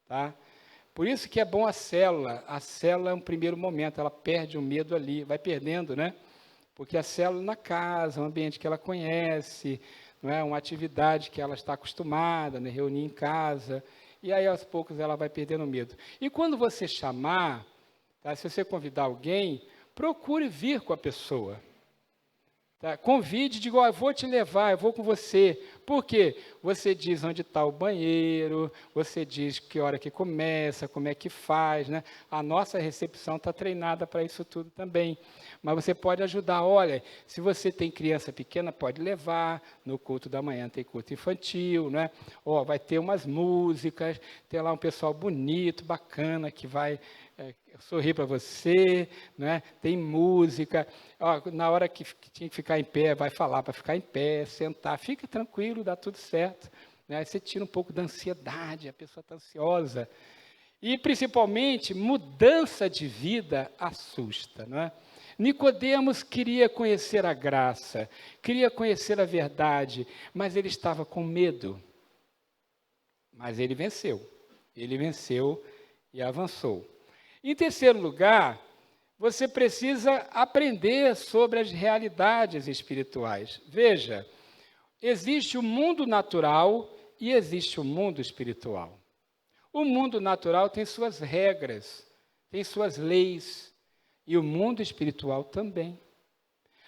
tá? Por isso que é bom a célula. A célula é um primeiro momento, ela perde o medo ali, vai perdendo, né? Porque a célula na casa, um ambiente que ela conhece, não é? Uma atividade que ela está acostumada, né? Reunir em casa, e aí aos poucos ela vai perdendo o medo. E quando você chamar, tá? Se você convidar alguém, procure vir com a pessoa. Tá? Convide, diga, eu vou te levar, eu vou com você. Por quê? Você diz onde está o banheiro, você diz que hora que começa, como é que faz, né? A nossa recepção está treinada para isso tudo também. Mas você pode ajudar, olha, se você tem criança pequena, pode levar, no culto da manhã tem culto infantil, né? Vai ter umas músicas, tem lá um pessoal bonito, bacana, que vai sorrir para você, né? Tem música, na hora que tinha que ficar em pé, vai falar para ficar em pé, sentar, fica tranquilo, dá tudo certo, né? Aí você tira um pouco da ansiedade, a pessoa está ansiosa. E, principalmente, mudança de vida assusta, né? Nicodemos queria conhecer a graça, queria conhecer a verdade, mas ele estava com medo. Mas ele venceu e avançou. Em terceiro lugar, você precisa aprender sobre as realidades espirituais. Veja, existe o mundo natural e existe o mundo espiritual. O mundo natural tem suas regras, tem suas leis, e o mundo espiritual também.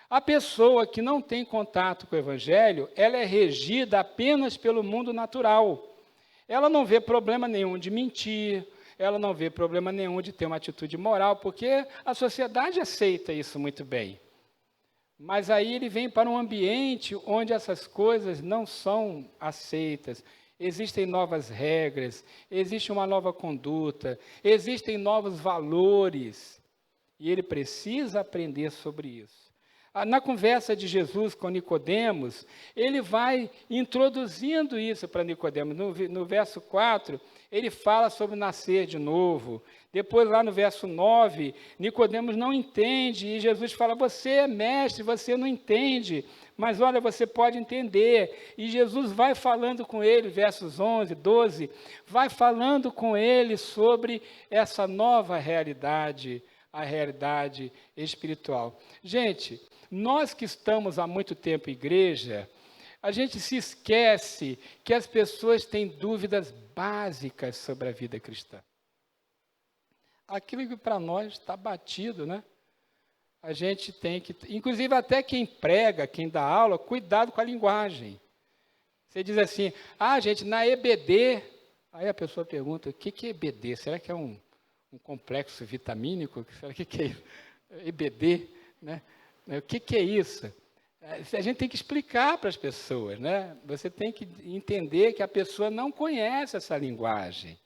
A pessoa que não tem contato com o Evangelho, ela é regida apenas pelo mundo natural. Ela não vê problema nenhum de mentir, ela não vê problema nenhum de ter uma atitude moral, porque a sociedade aceita isso muito bem. Mas aí ele vem para um ambiente onde essas coisas não são aceitas. Existem novas regras, existe uma nova conduta, existem novos valores. E ele precisa aprender sobre isso. Na conversa de Jesus com Nicodemos, ele vai introduzindo isso para Nicodemos. No verso 4, ele fala sobre nascer de novo. Depois, lá no verso 9, Nicodemos não entende, e Jesus fala, você é mestre, você não entende, mas olha, você pode entender. E Jesus vai falando com ele, versos 11, 12, vai falando com ele sobre essa nova realidade, a realidade espiritual. Gente, nós que estamos há muito tempo em igreja, a gente se esquece que as pessoas têm dúvidas básicas sobre a vida cristã. Aquilo que para nós está batido, né? A gente tem que, inclusive até quem prega, quem dá aula, cuidado com a linguagem. Você diz assim, gente, na EBD, aí a pessoa pergunta, o que é EBD? Será que é um complexo vitamínico? Será que é isso? EBD, né? O que é isso? A gente tem que explicar para as pessoas, né? Você tem que entender que a pessoa não conhece essa linguagem.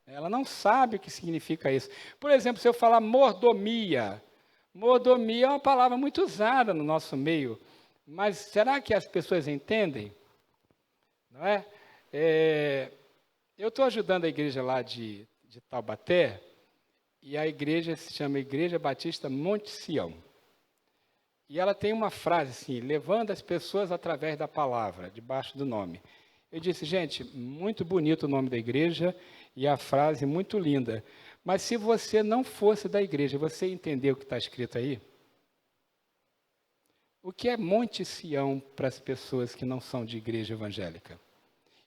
Ela não sabe o que significa isso. Por exemplo, se eu falar mordomia, mordomia é uma palavra muito usada no nosso meio, mas será que as pessoas entendem? Não é? Eu estou ajudando a igreja lá de Taubaté, e a igreja se chama Igreja Batista Monte Sião. E ela tem uma frase assim, levando as pessoas através da palavra, debaixo do nome. Eu disse, gente, muito bonito o nome da igreja e a frase muito linda. Mas se você não fosse da igreja, você entendeu o que está escrito aí? O que é Monte Sião para as pessoas que não são de igreja evangélica?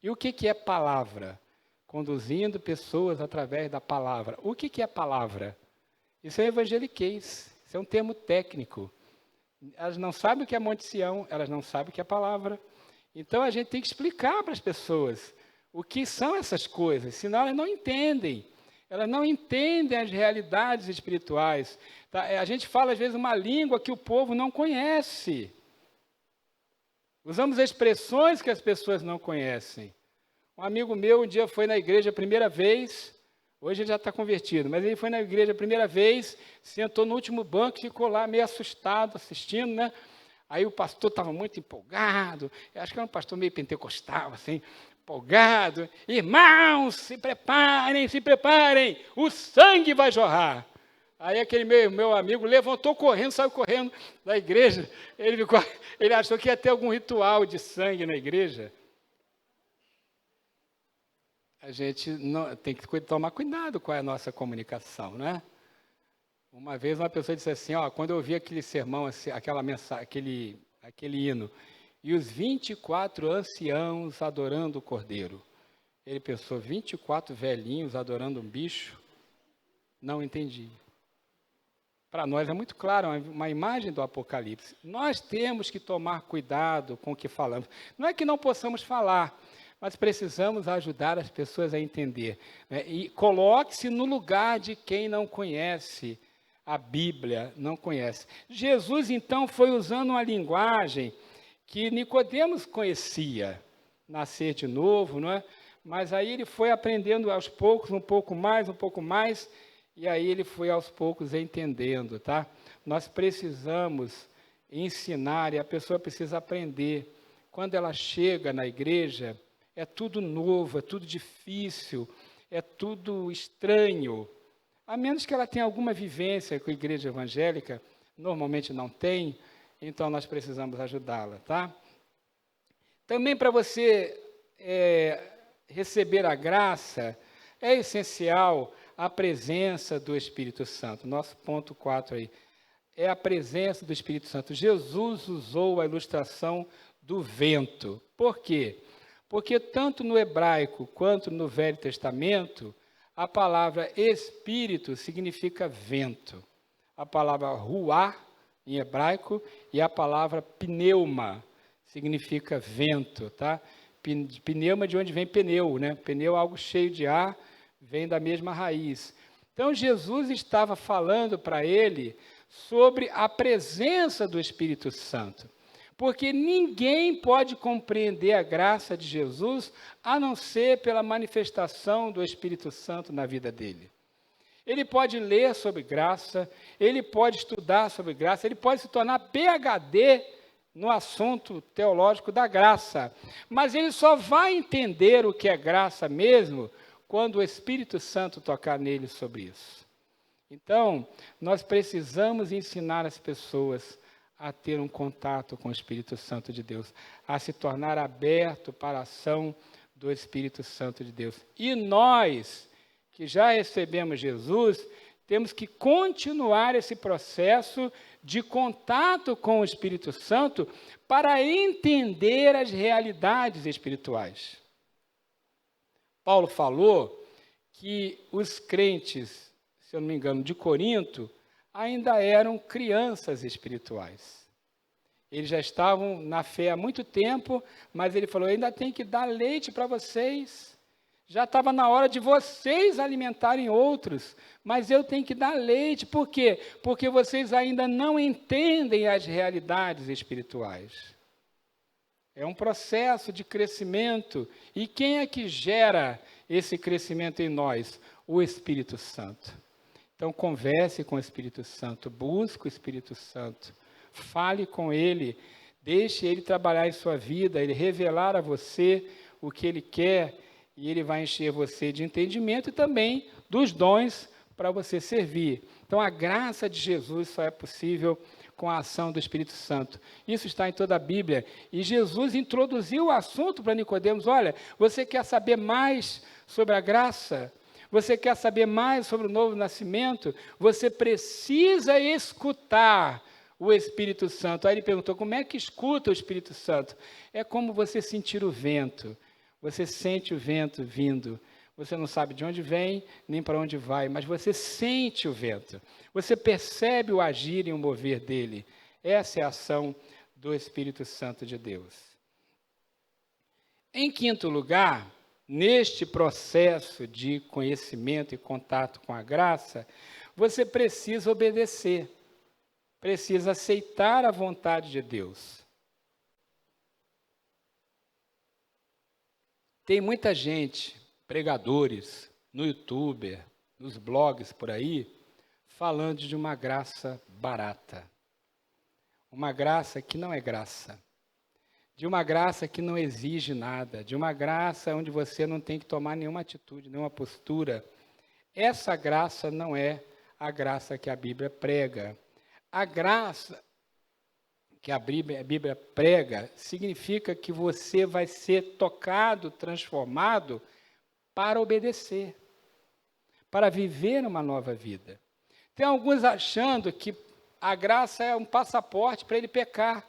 E o que é palavra? Conduzindo pessoas através da palavra. O que é palavra? Isso é evangeliquez, isso é um termo técnico. Elas não sabem o que é Monte Sião, elas não sabem o que é palavra. Então, a gente tem que explicar para as pessoas o que são essas coisas, senão elas não entendem. Elas não entendem as realidades espirituais. Tá? A gente fala, às vezes, uma língua que o povo não conhece. Usamos expressões que as pessoas não conhecem. Um amigo meu, um dia, foi na igreja a primeira vez, hoje ele já está convertido, mas ele foi na igreja a primeira vez, sentou no último banco e ficou lá meio assustado, assistindo, né? Aí o pastor estava muito empolgado, eu acho que era um pastor meio pentecostal, assim, empolgado. Irmãos, se preparem, o sangue vai jorrar. Aí aquele meu amigo levantou correndo, saiu correndo da igreja. Ele achou que ia ter algum ritual de sangue na igreja. A gente tem que tomar cuidado com a nossa comunicação, né? Uma vez uma pessoa disse assim, quando eu ouvi aquele sermão, assim, aquela mensagem, aquele hino, e os 24 anciãos adorando o Cordeiro. Ele pensou, 24 velhinhos adorando um bicho? Não entendi. Para nós é muito claro, uma imagem do Apocalipse. Nós temos que tomar cuidado com o que falamos. Não é que não possamos falar, mas precisamos ajudar as pessoas a entender, né? E coloque-se no lugar de quem não conhece a Bíblia, não conhece. Jesus, então, foi usando uma linguagem que Nicodemos conhecia, nascer de novo, não é? Mas aí ele foi aprendendo aos poucos, um pouco mais, e aí ele foi aos poucos entendendo, tá? Nós precisamos ensinar e a pessoa precisa aprender. Quando ela chega na igreja, é tudo novo, é tudo difícil, é tudo estranho. A menos que ela tenha alguma vivência com a igreja evangélica, normalmente não tem, então nós precisamos ajudá-la, tá? Também para você receber a graça, é essencial a presença do Espírito Santo. Nosso ponto 4 aí. É a presença do Espírito Santo. Jesus usou a ilustração do vento. Por quê? Porque tanto no hebraico quanto no Velho Testamento, a palavra Espírito significa vento. A palavra ruá, em hebraico, e a palavra pneuma significa vento, tá? Pneuma de onde vem pneu, né? Pneu é algo cheio de ar, vem da mesma raiz. Então, Jesus estava falando para ele sobre a presença do Espírito Santo. Porque ninguém pode compreender a graça de Jesus a não ser pela manifestação do Espírito Santo na vida dele. Ele pode ler sobre graça, ele pode estudar sobre graça, ele pode se tornar PhD no assunto teológico da graça, mas ele só vai entender o que é graça mesmo quando o Espírito Santo tocar nele sobre isso. Então, nós precisamos ensinar as pessoas a ter um contato com o Espírito Santo de Deus, a se tornar aberto para a ação do Espírito Santo de Deus. E nós, que já recebemos Jesus, temos que continuar esse processo de contato com o Espírito Santo para entender as realidades espirituais. Paulo falou que os crentes, se eu não me engano, de Corinto, ainda eram crianças espirituais. Eles já estavam na fé há muito tempo, mas ele falou, ainda tem que dar leite para vocês. Já estava na hora de vocês alimentarem outros, mas eu tenho que dar leite. Por quê? Porque vocês ainda não entendem as realidades espirituais. É um processo de crescimento. E quem é que gera esse crescimento em nós? O Espírito Santo. Então, converse com o Espírito Santo, busque o Espírito Santo, fale com Ele, deixe Ele trabalhar em sua vida, Ele revelar a você o que Ele quer, e Ele vai encher você de entendimento e também dos dons para você servir. Então, a graça de Jesus só é possível com a ação do Espírito Santo. Isso está em toda a Bíblia. E Jesus introduziu o assunto para Nicodemos. Olha, você quer saber mais sobre a graça? Você quer saber mais sobre o novo nascimento? Você precisa escutar o Espírito Santo. Aí ele perguntou, como é que escuta o Espírito Santo? É como você sentir o vento. Você sente o vento vindo. Você não sabe de onde vem, nem para onde vai, mas você sente o vento. Você percebe o agir e o mover dele. Essa é a ação do Espírito Santo de Deus. Em quinto lugar, neste processo de conhecimento e contato com a graça, você precisa obedecer, precisa aceitar a vontade de Deus. Tem muita gente, pregadores, no YouTube, nos blogs por aí, falando de uma graça barata. uma graça que não é graça, de uma graça que não exige nada, de uma graça onde você não tem que tomar nenhuma atitude, nenhuma postura. Essa graça não é a graça que a Bíblia prega. A graça que a Bíblia prega significa que você vai ser tocado, transformado para obedecer, para viver uma nova vida. Tem alguns achando que a graça é um passaporte para ele pecar.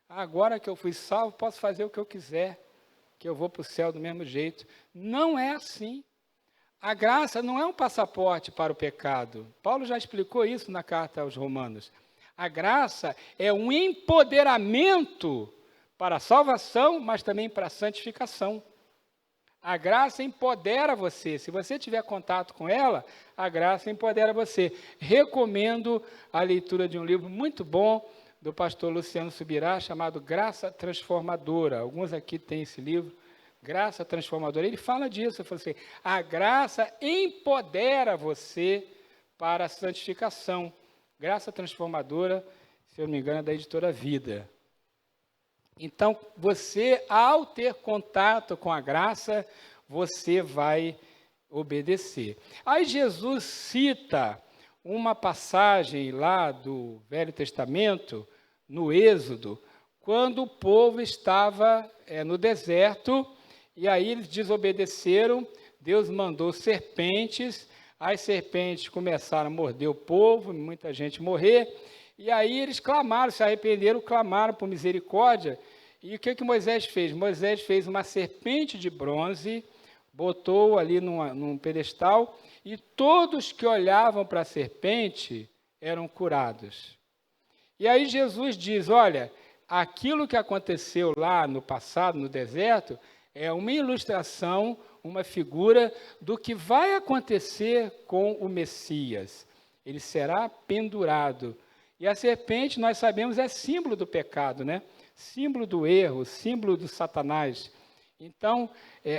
Agora que eu fui salvo, posso fazer o que eu quiser, que eu vou para o céu do mesmo jeito. Não é assim. A graça não é um passaporte para o pecado. Paulo já explicou isso na carta aos Romanos. A graça é um empoderamento para a salvação, mas também para a santificação. A graça empodera você. Se você tiver contato com ela, a graça empodera você. Recomendo a leitura de um livro muito bom do pastor Luciano Subirá, chamado Graça Transformadora. Alguns aqui têm esse livro, Graça Transformadora. Ele fala disso, ele fala assim, a graça empodera você para a santificação. Graça Transformadora, se eu não me engano, é da editora Vida. Então, você, ao ter contato com a graça, você vai obedecer. Aí Jesus cita uma passagem lá do Velho Testamento, no Êxodo, quando o povo estava no deserto, e aí eles desobedeceram, Deus mandou serpentes, as serpentes começaram a morder o povo, muita gente morrer, e aí eles clamaram, se arrependeram, clamaram por misericórdia. E o que Moisés fez? Moisés fez uma serpente de bronze, botou ali num pedestal, e todos que olhavam para a serpente eram curados. E aí Jesus diz, olha, aquilo que aconteceu lá no passado, no deserto, é uma ilustração, uma figura do que vai acontecer com o Messias. Ele será pendurado. E a serpente, nós sabemos, é símbolo do pecado, né? Símbolo do erro, símbolo do Satanás. Então,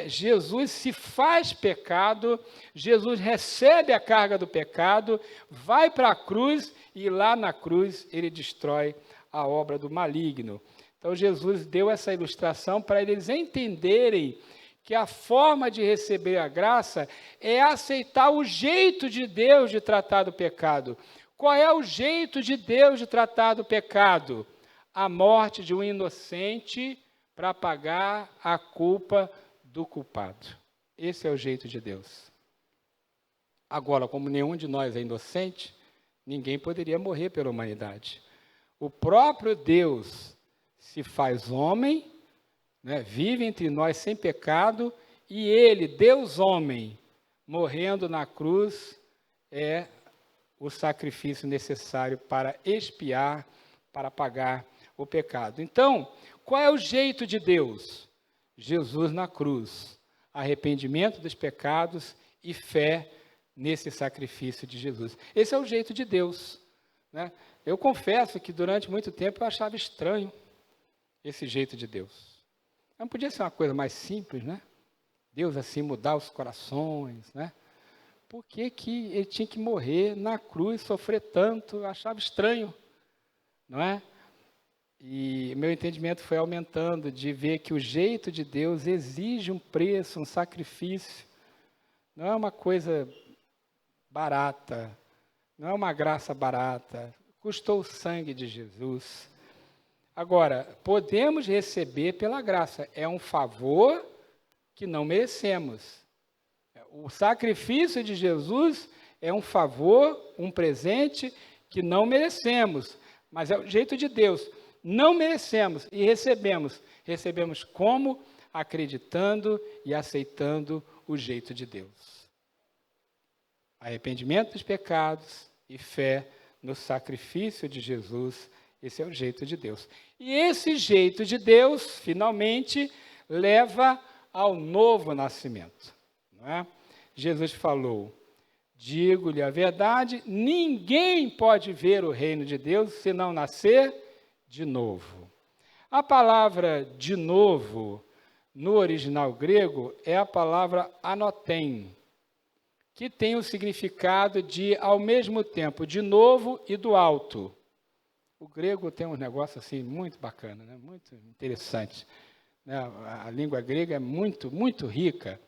Jesus se faz pecado, Jesus recebe a carga do pecado, vai para a cruz e lá na cruz ele destrói a obra do maligno. Então, Jesus deu essa ilustração para eles entenderem que a forma de receber a graça é aceitar o jeito de Deus de tratar do pecado. Qual é o jeito de Deus de tratar do pecado? A morte de um inocente para pagar a culpa do culpado. Esse é o jeito de Deus. Agora, como nenhum de nós é inocente, ninguém poderia morrer pela humanidade. O próprio Deus se faz homem, né, vive entre nós sem pecado, e ele, Deus homem, morrendo na cruz, é o sacrifício necessário para expiar, para pagar o pecado. Então, qual é o jeito de Deus? Jesus na cruz, arrependimento dos pecados e fé nesse sacrifício de Jesus. Esse é o jeito de Deus, né? Eu confesso que durante muito tempo eu achava estranho esse jeito de Deus. Não podia ser uma coisa mais simples, né? Deus assim mudar os corações, né? Por que que ele tinha que morrer na cruz, sofrer tanto? Eu achava estranho, não é? E meu entendimento foi aumentando de ver que o jeito de Deus exige um preço, um sacrifício. Não é uma coisa barata, não é uma graça barata. Custou o sangue de Jesus. Agora, podemos receber pela graça. É um favor que não merecemos. O sacrifício de Jesus é um favor, um presente que não merecemos. Mas é o jeito de Deus. Não merecemos e recebemos. Recebemos como? Acreditando e aceitando o jeito de Deus. Arrependimento dos pecados e fé no sacrifício de Jesus. Esse é o jeito de Deus. E esse jeito de Deus, finalmente, leva ao novo nascimento. Não é? Jesus falou, digo-lhe a verdade, ninguém pode ver o reino de Deus se não nascer de novo. A palavra de novo, no original grego, é a palavra anotem, que tem o significado de, ao mesmo tempo, de novo e do alto. O grego tem um negócio assim muito bacana, né? Muito interessante. Né? A língua grega é muito, muito rica.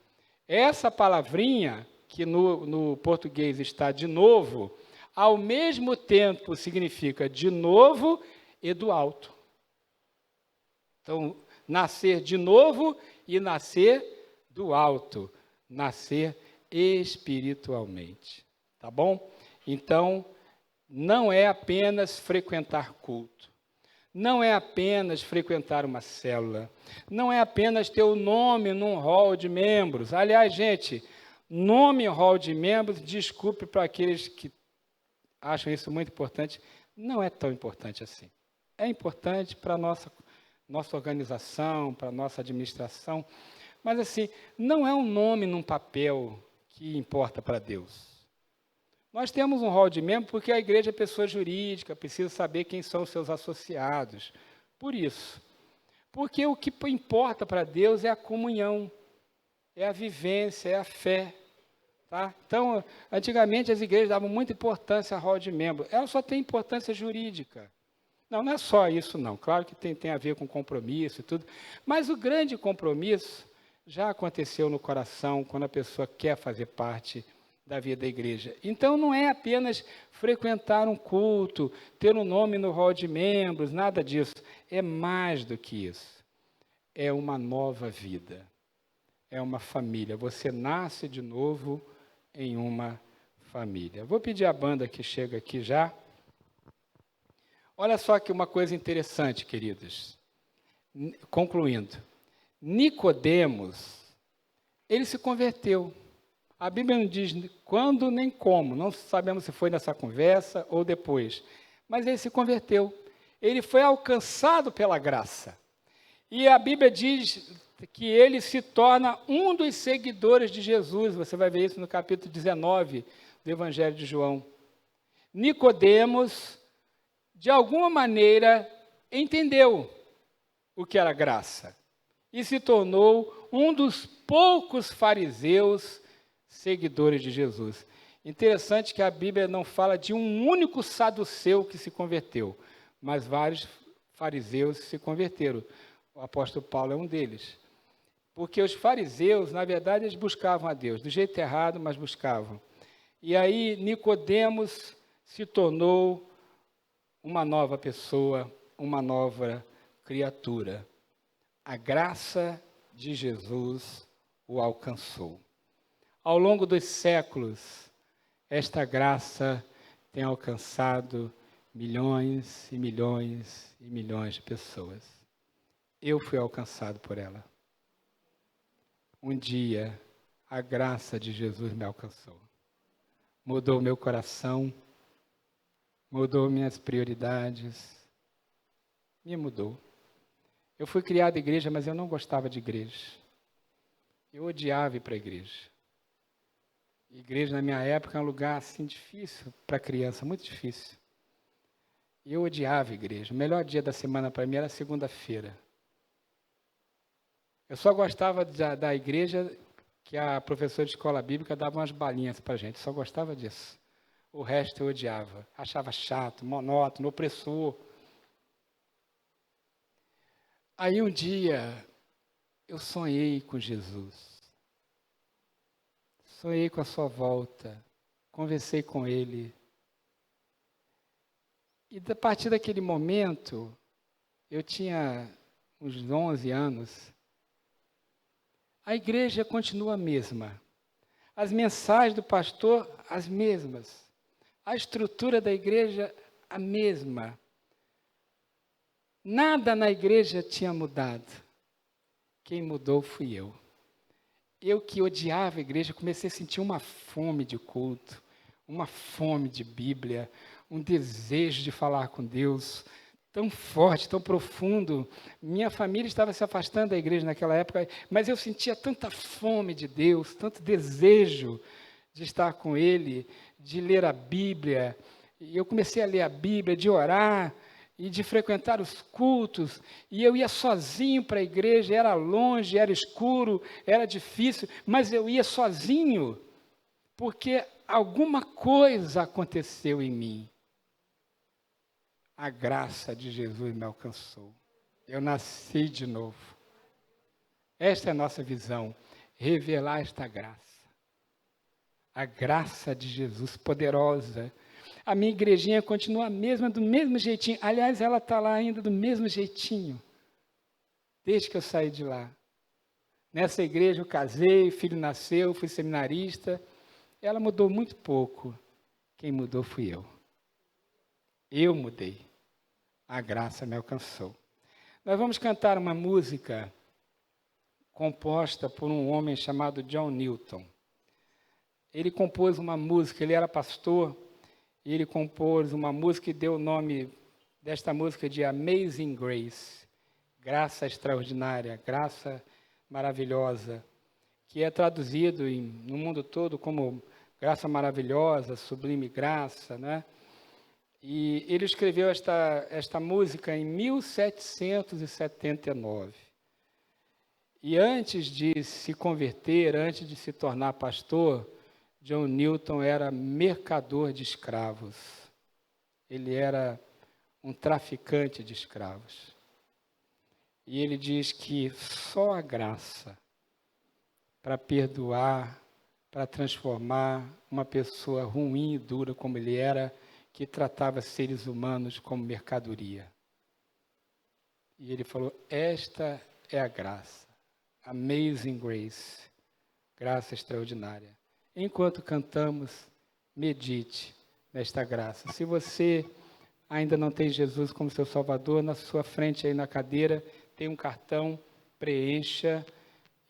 Essa palavrinha, que no português está de novo, ao mesmo tempo significa de novo e do alto. Então, nascer de novo e nascer do alto. Nascer espiritualmente. Tá bom? Então, não é apenas frequentar culto. Não é apenas frequentar uma célula. Não é apenas ter o nome num hall de membros. Aliás, gente, nome em hall de membros, desculpe para aqueles que acham isso muito importante, não é tão importante assim. É importante para a nossa organização, para a nossa administração, mas assim, não é um nome num papel que importa para Deus. Nós temos um hall de membros porque a igreja é pessoa jurídica, precisa saber quem são os seus associados. Por isso. Porque o que importa para Deus é a comunhão, é a vivência, é a fé. Tá? Então, antigamente as igrejas davam muita importância ao hall de membros. Ela só tem importância jurídica. Não é só isso, não. Claro que tem a ver com compromisso e tudo. Mas o grande compromisso já aconteceu no coração quando a pessoa quer fazer parte da vida da igreja. Então, não é apenas frequentar um culto, ter um nome no hall de membros, nada disso. É mais do que isso. É uma nova vida. É uma família. Você nasce de novo em uma família. Vou pedir à banda que chega aqui já. Olha só que uma coisa interessante, queridos. Concluindo. Nicodemos, ele se converteu. A Bíblia não diz quando nem como, não sabemos se foi nessa conversa ou depois, mas ele se converteu. Ele foi alcançado pela graça. E a Bíblia diz que ele se torna um dos seguidores de Jesus. Você vai ver isso no capítulo 19 do Evangelho de João. Nicodemos, de alguma maneira, entendeu o que era graça e se tornou um dos poucos fariseus seguidores de Jesus. Interessante que a Bíblia não fala de um único saduceu que se converteu, mas vários fariseus se converteram. O apóstolo Paulo é um deles. Porque os fariseus, na verdade, eles buscavam a Deus, do jeito errado, mas buscavam. E aí Nicodemos se tornou uma nova pessoa, uma nova criatura. A graça de Jesus o alcançou. Ao longo dos séculos, esta graça tem alcançado milhões e milhões e milhões de pessoas. Eu fui alcançado por ela. Um dia, a graça de Jesus me alcançou. Mudou meu coração, mudou minhas prioridades, me mudou. Eu fui criado em igreja, mas eu não gostava de igreja. Eu odiava ir para a igreja. Igreja, na minha época, é um lugar assim difícil para criança, muito difícil. E eu odiava a igreja. O melhor dia da semana para mim era segunda-feira. Eu só gostava da igreja que a professora de escola bíblica dava umas balinhas para a gente. Só gostava disso. O resto eu odiava. Achava chato, monótono, opressor. Aí um dia eu sonhei com Jesus. Sonhei com a sua volta. Conversei com ele. E a partir daquele momento, eu tinha uns 11 anos, a igreja continua a mesma. As mensagens do pastor, as mesmas. A estrutura da igreja, a mesma. Nada na igreja tinha mudado. Quem mudou fui eu. Eu que odiava a igreja, comecei a sentir uma fome de culto, uma fome de Bíblia, um desejo de falar com Deus tão forte, tão profundo. Minha família estava se afastando da igreja naquela época, mas eu sentia tanta fome de Deus, tanto desejo de estar com Ele, de ler a Bíblia. E eu comecei a ler a Bíblia, de orar e de frequentar os cultos. E eu ia sozinho para a igreja, era longe, era escuro, era difícil, mas eu ia sozinho, porque alguma coisa aconteceu em mim. A graça de Jesus me alcançou. Eu nasci de novo. Esta é a nossa visão, revelar esta graça. A graça de Jesus poderosa. A minha igrejinha continua a mesma, do mesmo jeitinho. Aliás, ela está lá ainda do mesmo jeitinho, desde que eu saí de lá. Nessa igreja eu casei, filho nasceu, fui seminarista. Ela mudou muito pouco. Quem mudou fui eu. Eu mudei. A graça me alcançou. Nós vamos cantar uma música composta por um homem chamado John Newton. Ele compôs uma música, ele era pastor, e ele compôs uma música e deu o nome desta música de Amazing Grace. Graça extraordinária, graça maravilhosa, que é traduzido no mundo todo como graça maravilhosa, sublime graça, né? E ele escreveu esta música em 1779. E antes de se converter, antes de se tornar pastor, John Newton era mercador de escravos. Ele era um traficante de escravos. E ele diz que só a graça para perdoar, para transformar uma pessoa ruim e dura como ele era, que tratava seres humanos como mercadoria. E ele falou, esta é a graça, Amazing Grace, graça extraordinária. Enquanto cantamos, medite nesta graça. Se você ainda não tem Jesus como seu Salvador, na sua frente aí na cadeira, tem um cartão, preencha,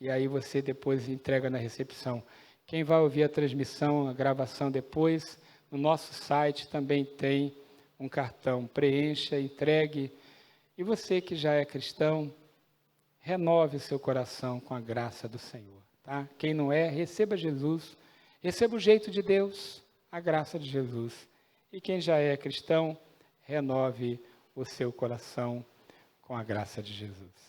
e aí você depois entrega na recepção. Quem vai ouvir a transmissão, a gravação depois, no nosso site também tem um cartão, preencha, entregue. E você que já é cristão, renove o seu coração com a graça do Senhor. Tá? Quem não é, receba Jesus, receba o jeito de Deus, a graça de Jesus. E quem já é cristão, renove o seu coração com a graça de Jesus.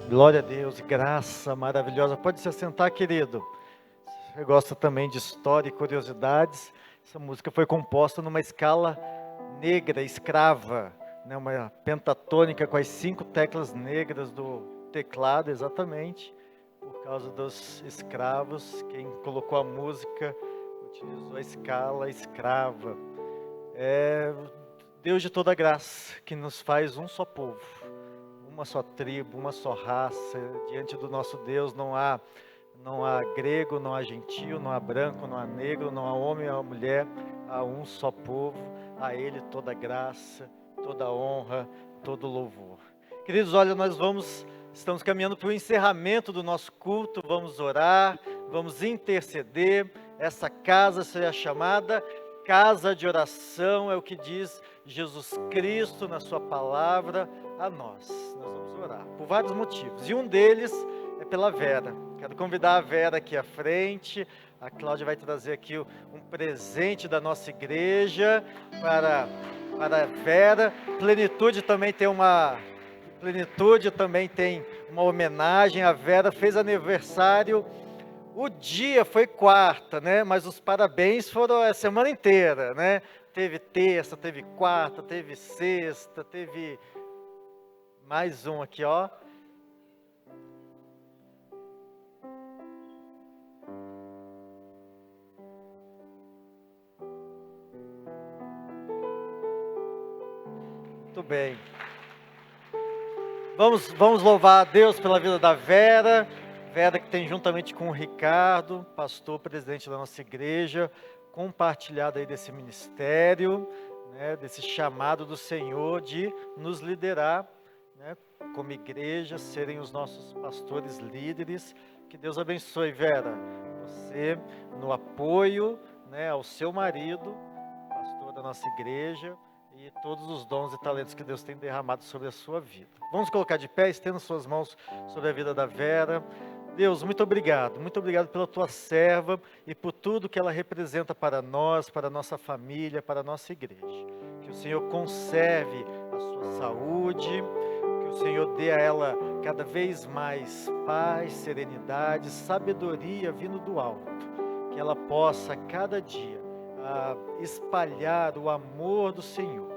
Glória a Deus, graça maravilhosa. Pode se assentar, querido. Você gosta também de história e curiosidades? Essa música foi composta numa escala negra, escrava, né, uma pentatônica com as 5 teclas negras do teclado, exatamente, por causa dos escravos. Quem colocou a música utilizou a escala escrava. É Deus de toda graça, que nos faz um só povo, uma só tribo, uma só raça. Diante do nosso Deus não há grego, não há gentio, não há branco, não há negro, não há homem, não há mulher, há um só povo. A Ele toda graça, toda honra, todo louvor. Queridos, olha, estamos caminhando para o encerramento do nosso culto. Vamos orar, vamos interceder. Essa casa será chamada casa de oração, é o que diz Jesus Cristo na sua palavra a nós. Nós vamos orar por vários motivos, e um deles é pela Vera. Quero convidar a Vera aqui à frente. A Cláudia vai trazer aqui um presente da nossa igreja para a Vera. Plenitude também tem uma homenagem. A Vera fez aniversário. O dia foi quarta, né? Mas os parabéns foram a semana inteira, né? Teve terça, teve quarta, teve sexta, teve mais um aqui, ó. Muito bem. Vamos louvar a Deus pela vida da Vera. Vera, que tem juntamente com o Ricardo, pastor, presidente da nossa igreja, compartilhado aí desse ministério, né, desse chamado do Senhor de nos liderar, né, como igreja, serem os nossos pastores líderes. Que Deus abençoe, Vera, você no apoio, né, ao seu marido, pastor da nossa igreja, e todos os dons e talentos que Deus tem derramado sobre a sua vida. Vamos colocar de pé, estenda suas mãos sobre a vida da Vera. Deus, muito obrigado pela tua serva e por tudo que ela representa para nós, para a nossa família, para a nossa igreja. Que o Senhor conserve a sua saúde, que o Senhor dê a ela cada vez mais paz, serenidade, sabedoria vindo do alto. Que ela possa cada dia espalhar o amor do Senhor.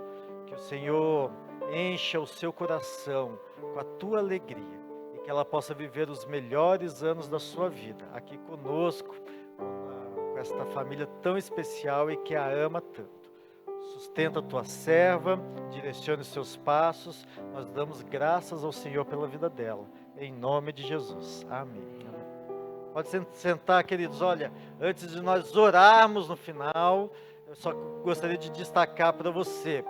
Que o Senhor encha o seu coração com a tua alegria. Que ela possa viver os melhores anos da sua vida, aqui conosco, com esta família tão especial e que a ama tanto. Sustenta a tua serva, direcione os seus passos. Nós damos graças ao Senhor pela vida dela, em nome de Jesus. Amém. Pode sentar, queridos. Olha, antes de nós orarmos no final, eu só gostaria de destacar para você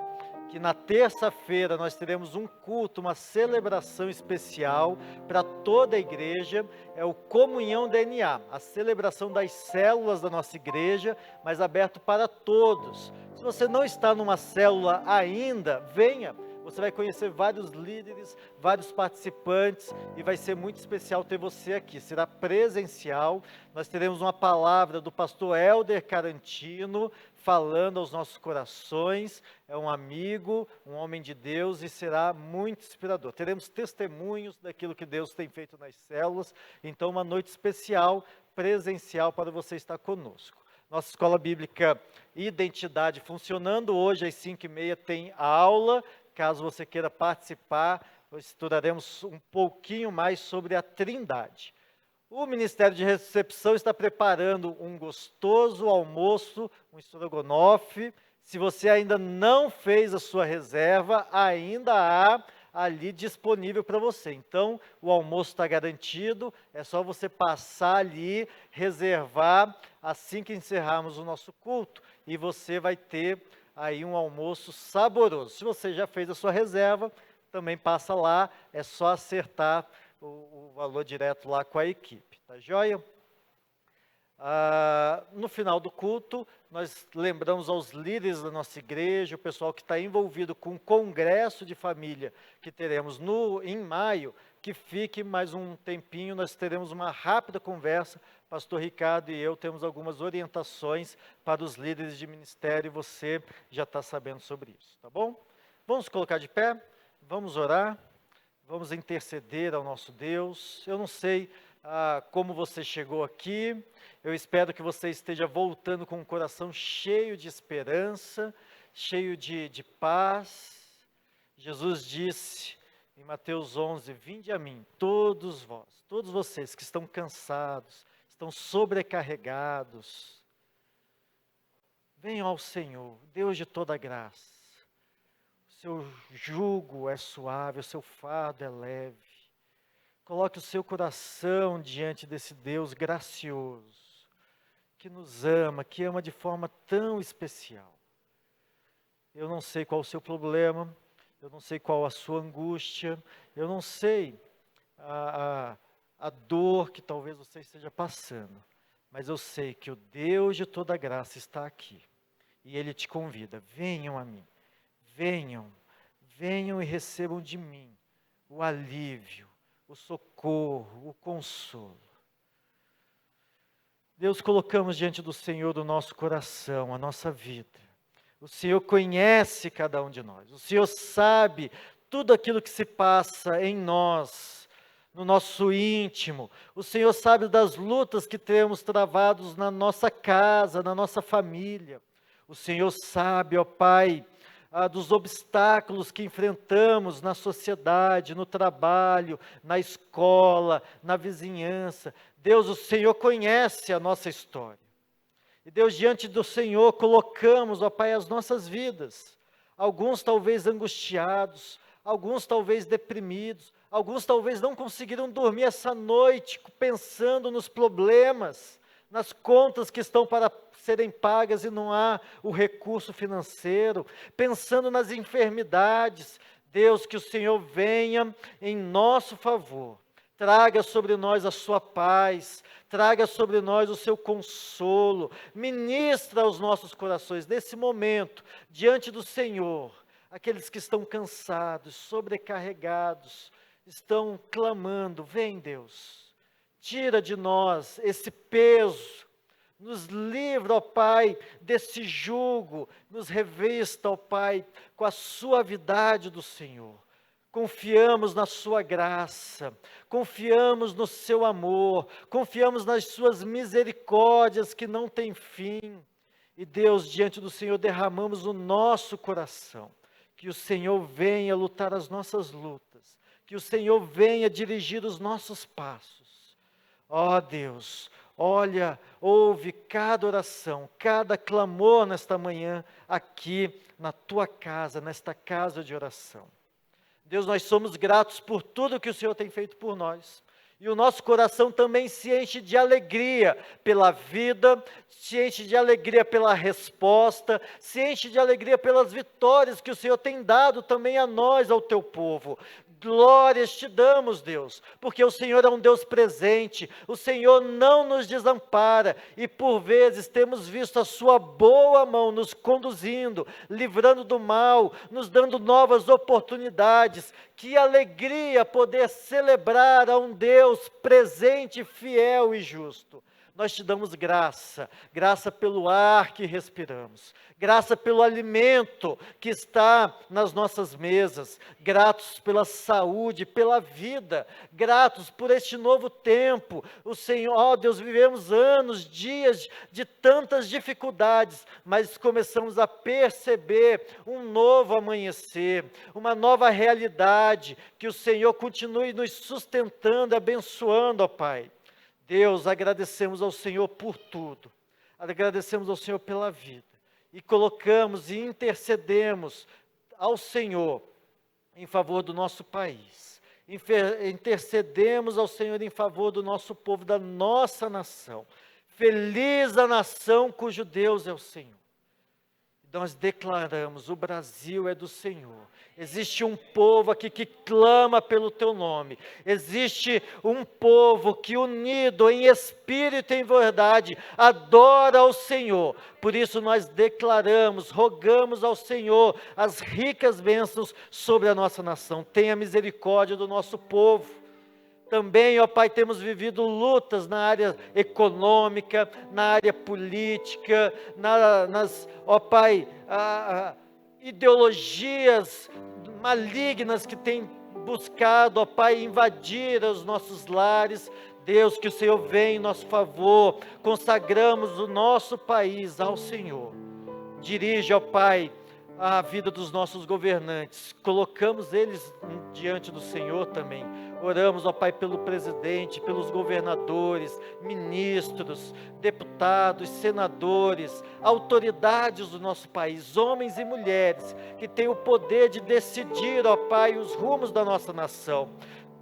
que na terça-feira nós teremos um culto, uma celebração especial para toda a igreja. É o Comunhão DNA, a celebração das células da nossa igreja, mas aberto para todos. Se você não está numa célula ainda, venha. Você vai conhecer vários líderes, vários participantes, e vai ser muito especial ter você aqui. Será presencial. Nós teremos uma palavra do pastor Helder Carantino, falando aos nossos corações. É um amigo, um homem de Deus, e será muito inspirador. Teremos testemunhos daquilo que Deus tem feito nas células. Então, uma noite especial, presencial, para você estar conosco. Nossa Escola Bíblica Identidade funcionando. Hoje às 5h30 tem aula. Caso você queira participar, estudaremos um pouquinho mais sobre a Trindade. O Ministério de Recepção está preparando um gostoso almoço, um estrogonofe. Se você ainda não fez a sua reserva, ainda há ali disponível para você. Então, o almoço está garantido, é só você passar ali, reservar assim que encerrarmos o nosso culto, e você vai ter aí um almoço saboroso. Se você já fez a sua reserva, também passa lá, é só acertar o valor direto lá com a equipe, tá joia? No final do culto, nós lembramos aos líderes da nossa igreja, o pessoal que está envolvido com o congresso de família que teremos em maio, que fique mais um tempinho, nós teremos uma rápida conversa. Pastor Ricardo e eu temos algumas orientações para os líderes de ministério, e você já está sabendo sobre isso, tá bom? Vamos colocar de pé, vamos orar, vamos interceder ao nosso Deus. Eu não sei como você chegou aqui, eu espero que você esteja voltando com o coração cheio de esperança, cheio de paz. Jesus disse em Mateus 11, vinde a mim, todos vocês que estão cansados, estão sobrecarregados, venham ao Senhor, Deus de toda graça. O seu jugo é suave, o seu fardo é leve. Coloque o seu coração diante desse Deus gracioso, que nos ama, que ama de forma tão especial. Eu não sei qual o seu problema, eu não sei qual a sua angústia, eu não sei a dor que talvez você esteja passando, mas eu sei que o Deus de toda graça está aqui, e Ele te convida, venham a mim, venham e recebam de mim o alívio, o socorro, o consolo. Deus, colocamos diante do Senhor o nosso coração, a nossa vida. O Senhor conhece cada um de nós. O Senhor sabe tudo aquilo que se passa em nós, no nosso íntimo. O Senhor sabe das lutas que temos travados na nossa casa, na nossa família. O Senhor sabe, ó Pai, dos obstáculos que enfrentamos na sociedade, no trabalho, na escola, na vizinhança. Deus, o Senhor conhece a nossa história. E Deus, diante do Senhor, colocamos, ó Pai, as nossas vidas. Alguns talvez angustiados, alguns talvez deprimidos, alguns talvez não conseguiram dormir essa noite pensando nos problemas, nas contas que estão para serem pagas e não há o recurso financeiro, pensando nas enfermidades. Deus, que o Senhor venha em nosso favor, traga sobre nós a sua paz, traga sobre nós o seu consolo, ministra aos nossos corações, nesse momento, diante do Senhor, aqueles que estão cansados, sobrecarregados, estão clamando, vem Deus, tira de nós esse peso, nos livra, ó Pai, desse jugo, nos revista, ó Pai, com a suavidade do Senhor. Confiamos na sua graça, confiamos no seu amor, confiamos nas suas misericórdias que não têm fim. E Deus, diante do Senhor, derramamos o nosso coração. Que o Senhor venha lutar as nossas lutas, que o Senhor venha dirigir os nossos passos. Ó Deus, olha, ouve cada oração, cada clamor nesta manhã, aqui na tua casa, nesta casa de oração. Deus, nós somos gratos por tudo que o Senhor tem feito por nós. E o nosso coração também se enche de alegria pela vida, se enche de alegria pela resposta, se enche de alegria pelas vitórias que o Senhor tem dado também a nós, ao teu povo. Glórias te damos, Deus, porque o Senhor é um Deus presente, o Senhor não nos desampara, e por vezes temos visto a sua boa mão nos conduzindo, livrando do mal, nos dando novas oportunidades. Que alegria poder celebrar a um Deus presente, fiel e justo. Nós te damos graça, graça pelo ar que respiramos, graça pelo alimento que está nas nossas mesas, gratos pela saúde, pela vida, gratos por este novo tempo. O Senhor, ó Deus, vivemos anos, dias de tantas dificuldades, mas começamos a perceber um novo amanhecer, uma nova realidade, que o Senhor continue nos sustentando, abençoando, ó Pai. Deus, agradecemos ao Senhor por tudo, agradecemos ao Senhor pela vida, e colocamos e intercedemos ao Senhor em favor do nosso país, intercedemos ao Senhor em favor do nosso povo, da nossa nação. Feliz a nação cujo Deus é o Senhor. Nós declaramos, o Brasil é do Senhor. Existe um povo aqui que clama pelo teu nome. Existe um povo que, unido em espírito e em verdade, adora ao Senhor. Por isso nós declaramos, rogamos ao Senhor as ricas bênçãos sobre a nossa nação. Tenha misericórdia do nosso povo. Também, ó Pai, temos vivido lutas na área econômica, na área política, ó Pai, ideologias malignas que têm buscado, ó Pai, invadir os nossos lares. Deus, que o Senhor venha em nosso favor, consagramos o nosso país ao Senhor. Dirige, ó Pai, a vida dos nossos governantes, colocamos eles diante do Senhor também. Oramos, ó Pai, pelo presidente, pelos governadores, ministros, deputados, senadores, autoridades do nosso país, homens e mulheres, que têm o poder de decidir, ó Pai, os rumos da nossa nação.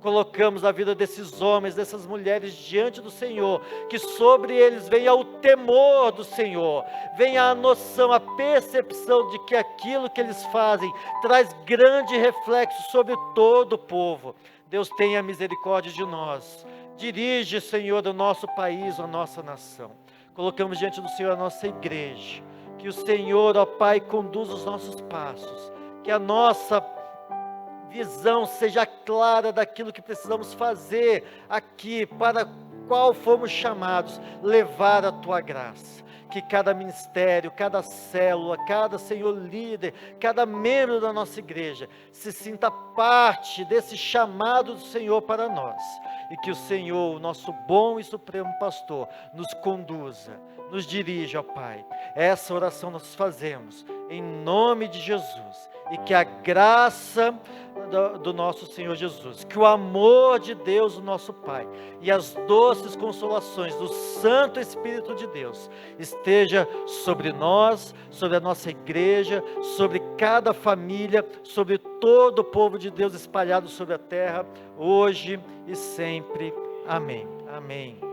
Colocamos a vida desses homens, dessas mulheres diante do Senhor, que sobre eles venha o temor do Senhor, venha a noção, a percepção de que aquilo que eles fazem traz grande reflexo sobre todo o povo. Deus tenha misericórdia de nós. Dirige, Senhor, o nosso país, a nossa nação. Colocamos diante do Senhor a nossa igreja. Que o Senhor, ó Pai, conduza os nossos passos. Que a nossa visão seja clara daquilo que precisamos fazer aqui, para qual fomos chamados, levar a Tua graça. Que cada ministério, cada célula, cada, Senhor, líder, cada membro da nossa igreja se sinta parte desse chamado do Senhor para nós. E que o Senhor, o nosso bom e supremo pastor, nos conduza, nos dirija, ó Pai. Essa oração nós fazemos em nome de Jesus. E que a graça do nosso Senhor Jesus, que o amor de Deus, o nosso Pai, e as doces consolações do Santo Espírito de Deus, esteja sobre nós, sobre a nossa igreja, sobre cada família, sobre todo o povo de Deus espalhado sobre a terra, hoje e sempre. Amém. Amém.